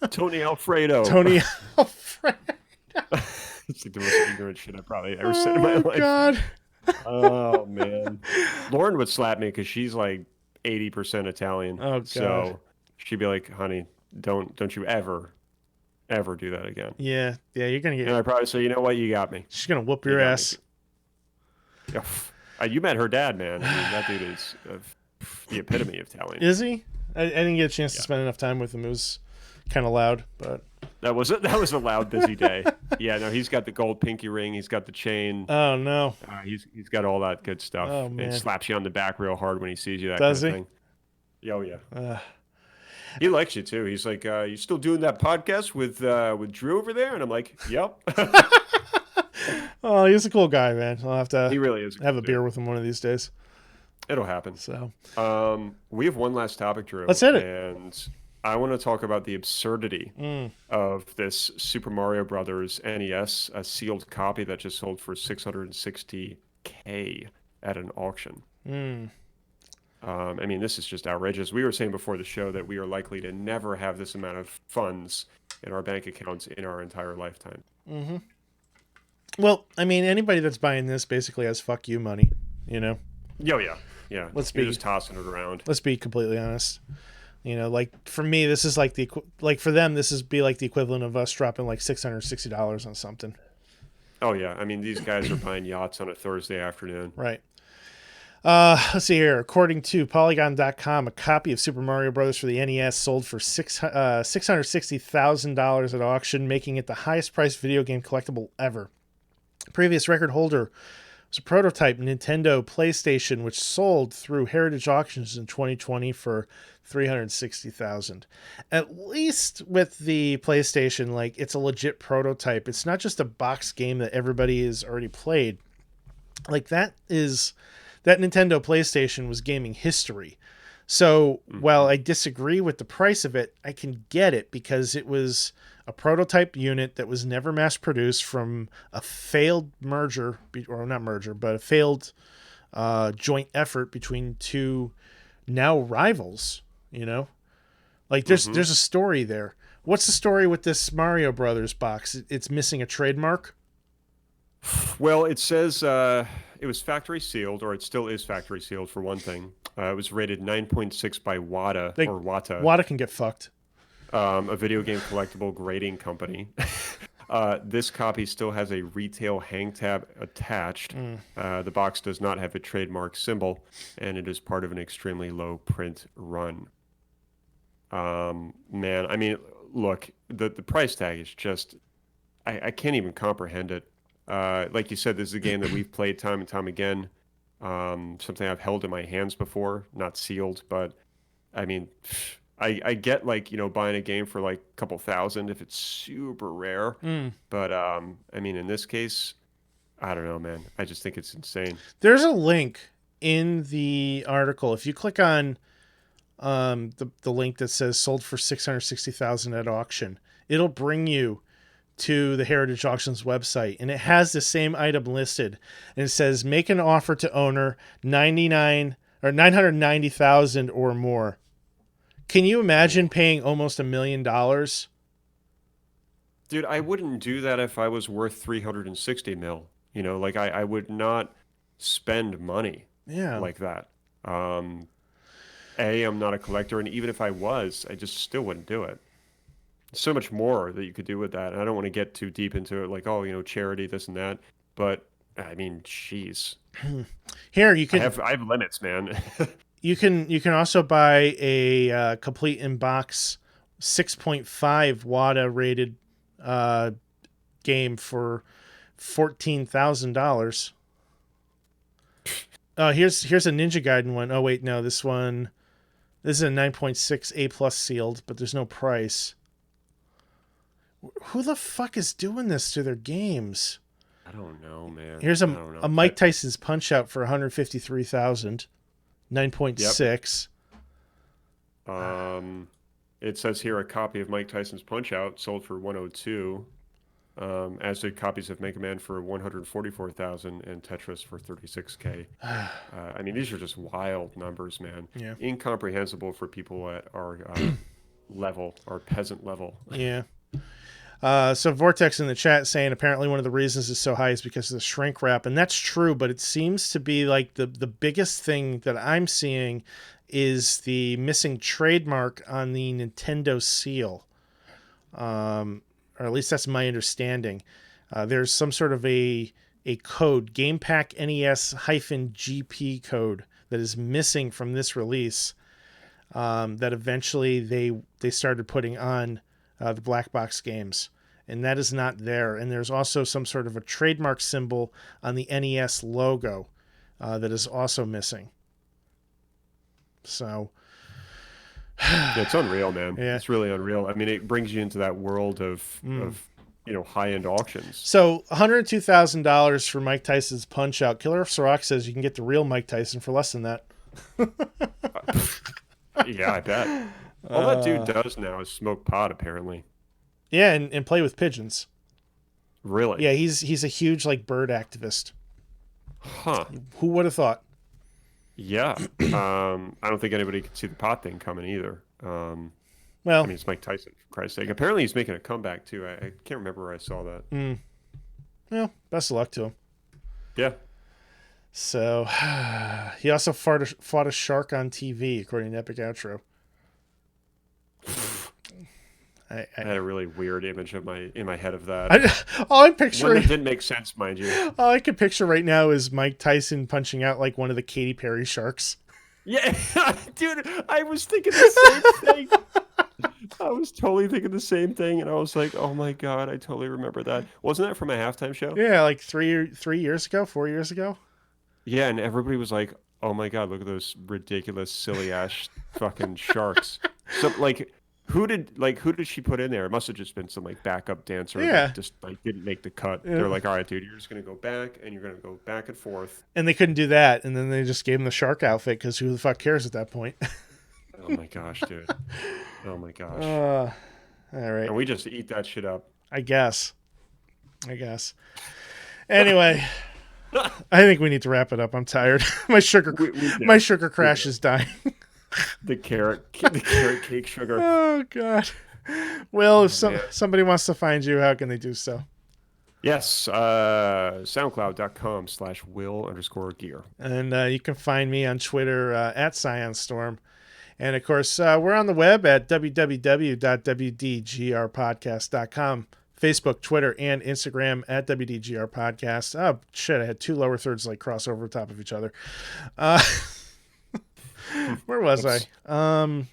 Tony Alfredo. Tony Alfredo. It's like the most ignorant shit I've probably ever said in my life. God. Oh man, Lauren would slap me because she's like 80% Italian. Oh God. So she'd be like, "Honey, don't you ever do that again." Yeah, you're gonna get. And I'd probably say, "You know what? You got me." She's gonna whoop your ass. You met her dad, man. I mean, that dude is the epitome of Italian. Is he? I didn't get a chance to spend enough time with him. It was kind of loud, but that was a loud, busy day. Yeah, no, he's got the gold pinky ring. He's got the chain. Oh no, he's got all that good stuff. Oh man, and slaps you on the back real hard when he sees you. That Does kind of he? Thing. Oh yeah. He likes you too. He's like, "You still doing that podcast with Drew over there?" And I'm like, "Yep." Oh, he's a cool guy, man. I'll have to. He really is. Have a beer with him one of these days. It'll happen. So, we have one last topic, Drew. Let's hit it. And I want to talk about the absurdity of this Super Mario Brothers NES, a sealed copy that just sold for $660K at an auction. I mean, this is just outrageous. We were saying before the show that we are likely to never have this amount of funds in our bank accounts in our entire lifetime. Mm-hmm. Well, I mean, anybody that's buying this basically has fuck you money, you know? Yeah. You're just tossing it around. Let's be completely honest. You know, like for me, this is like for them, this is be like the equivalent of us dropping like $660 on something. Oh yeah, I mean, these guys are buying yachts on a Thursday afternoon. Right. Let's see here. According to Polygon.com, a copy of Super Mario Bros. For the NES sold for $660,000 at auction, making it the highest priced video game collectible ever. Previous record holder was a prototype Nintendo PlayStation, which sold through Heritage Auctions in 2020 for $360,000. At least with the PlayStation, like, it's a legit prototype. It's not just a box game that everybody has already played. Like, that Nintendo PlayStation was gaming history. So while I disagree with the price of it, I can get it because it was a prototype unit that was never mass produced from a failed merger, or not merger, but a failed joint effort between two now rivals, you know? Like there's a story there. What's the story with this Mario Brothers box? It's missing a trademark? Well, it says it was factory sealed, or it still is factory sealed for one thing. It was rated 9.6 by Wata. Wata can get fucked. A video game collectible grading company. This copy still has a retail hang tab attached. The box does not have a trademark symbol, and it is part of an extremely low print run. Man, I mean, look, the price tag is just, I can't even comprehend it. Like you said, this is a game that we've played time and time again. Something I've held in my hands before, not sealed, but I mean, I get, like, you know, buying a game for like a couple thousand if it's super rare. But I mean, in this case, I don't know, man. I just think it's insane. There's a link in the article. If you click on the link that says sold for $660,000 at auction, it'll bring you to the Heritage Auctions website, and it has the same item listed, and it says make an offer to owner 990,000 or more. Can you imagine paying almost $1 million? Dude, I wouldn't do that if I was worth 360 mil. You know, like I would not spend money like that. I'm not a collector, and even if I was, I just still wouldn't do it. So much more that you could do with that. And I don't want to get too deep into it, like, oh, you know, charity, this and that. But I mean, jeez. Here you can. I have limits, man. You can also buy a complete in box 6.5 Wata rated game for $14,000. Here's a Ninja Gaiden one. Oh wait, no, this is a 9.6 A+ sealed, but there's no price. Who the fuck is doing this to their games? I don't know, man. Here's a Mike Tyson's Punch Out for $153,000. 9.6. It says here a copy of Mike Tyson's Punch-Out sold for 102. As did copies of Mega Man for 144,000 and Tetris for 36K. I mean, these are just wild numbers, man. Yeah. Incomprehensible for people at our level, our peasant level. Yeah. So Vortex in the chat saying apparently one of the reasons it's so high is because of the shrink wrap, and that's true, but it seems to be like the biggest thing that I'm seeing is the missing trademark on the Nintendo seal. Or at least that's my understanding. There's some sort of a code, GamePack NES-GP code that is missing from this release that eventually they started putting on the black box games. And that is not there. And there's also some sort of a trademark symbol on the NES logo that is also missing. So... Yeah, it's unreal, man. Yeah. It's really unreal. I mean, it brings you into that world of high-end auctions. So $102,000 for Mike Tyson's Punch-Out. Killer Sirach says you can get the real Mike Tyson for less than that. Yeah, I bet. All that dude does now is smoke pot, apparently. Yeah, and play with pigeons. Really? Yeah, he's a huge bird activist. Huh. Who would have thought? Yeah. I don't think anybody could see the pot thing coming either. Well, I mean, it's Mike Tyson, for Christ's sake. Apparently, he's making a comeback, too. I can't remember where I saw that. Well, best of luck to him. Yeah. So, he also fought a shark on TV, according to Epic Outro. I had a really weird image in my head of that. All I'm picturing... One that didn't make sense, mind you. All I can picture right now is Mike Tyson punching out one of the Katy Perry sharks. Yeah, dude, I was thinking the same thing. I was totally thinking the same thing, and I was like, oh my God, I totally remember that. Wasn't that from a halftime show? Yeah, 3 years ago, 4 years ago? Yeah, and everybody was like, oh my God, look at those ridiculous, silly-ass fucking sharks. So, who did she put in there? It must have just been some backup dancer that just didn't make the cut. Yeah. They're like, all right, dude, you're just gonna go back and you're gonna go back and forth. And they couldn't do that, and then they just gave him the shark outfit because who the fuck cares at that point? Oh my gosh, dude. Oh my gosh. All right. And we just eat that shit up. I guess. Anyway, I think we need to wrap it up. I'm tired. My sugar crash is dying. The carrot cake sugar. Oh God. Well, if somebody wants to find you, how can they do so? Yes, soundcloud.com/will_gear. And you can find me on Twitter at ScionStorm. And of course, we're on the web at www.wdgrpodcast.com. Facebook, Twitter, and Instagram at WDGR Podcast. Oh, shit, I had two lower thirds cross over top of each other. Where was I? I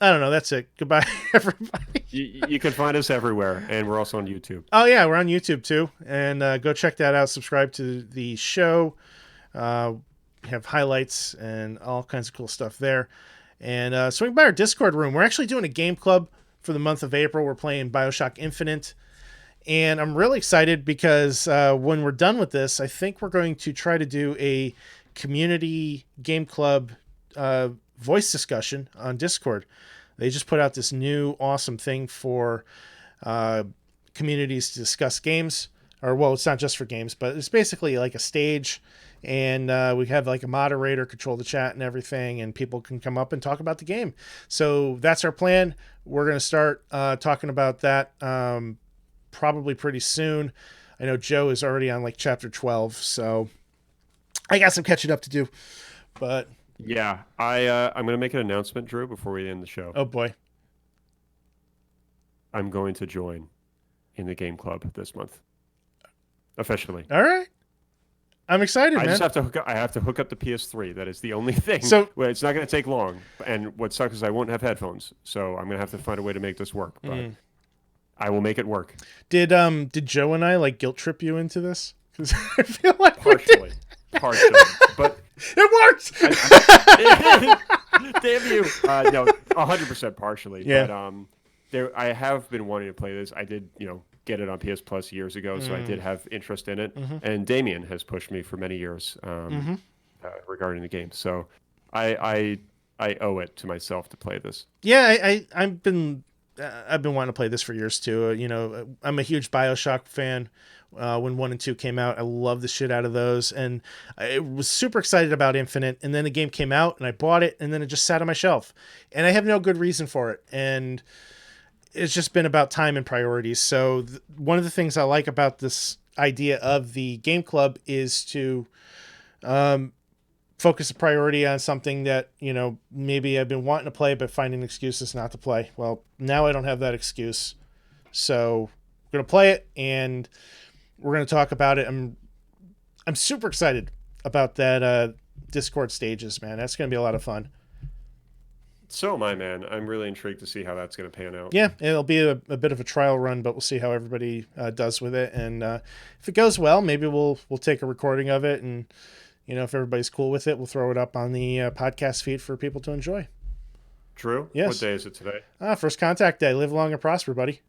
don't know. That's it. Goodbye, everybody. You can find us everywhere, and we're also on YouTube. Oh, yeah, we're on YouTube, too. And go check that out. Subscribe to the show. We have highlights and all kinds of cool stuff there. And swing by our Discord room. We're actually doing a game club for the month of April. We're playing BioShock Infinite. And I'm really excited because when we're done with this, I think we're going to try to do a community game club voice discussion on Discord. They just put out this new awesome thing for communities to discuss games. Or, well, it's not just for games, but it's basically like a stage. And we have a moderator control the chat and everything, and people can come up and talk about the game. So that's our plan. We're going to start talking about that probably pretty soon. I know Joe is already on chapter 12, so I got some catching up to do. But yeah, I'm going to make an announcement, Drew, before we end the show. Oh boy, I'm going to join in the game club this month, officially. All right. I'm excited, man. I have to hook up the PS3. That is the only thing. So it's not going to take long. And what sucks is I won't have headphones, so I'm going to have to find a way to make this work. But I will make it work. Did Joe and I guilt trip you into this? Because I feel like partially, but it worked. Damn you! No, 100% partially. Yeah. But I have been wanting to play this. I did, get it on PS Plus years ago, so I did have interest in it. And Damien has pushed me for many years. regarding the game. So I owe it to myself to play this. Yeah, I've been wanting to play this for years too. I'm a huge BioShock fan. When 1 and 2 came out, I love the shit out of those, and I was super excited about Infinite. And then the game came out, and I bought it, and then it just sat on my shelf, and I have no good reason for it. And it's just been about time and priorities. So one of the things I like about this idea of the game club is to focus a priority on something that, maybe I've been wanting to play, but finding excuses not to play. Well, now I don't have that excuse. So we're going to play it, and we're going to talk about it. I'm super excited about that Discord stages, man. That's going to be a lot of fun. So am I, man. I'm really intrigued to see how that's going to pan out. Yeah, it'll be a bit of a trial run, but we'll see how everybody does with it. And if it goes well, maybe we'll take a recording of it, and if everybody's cool with it, we'll throw it up on the podcast feed for people to enjoy. True? Yes. What day is it today? First contact day. Live long and prosper, buddy.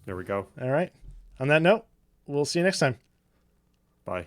There we go. All right. On that note, we'll see you next time. Bye.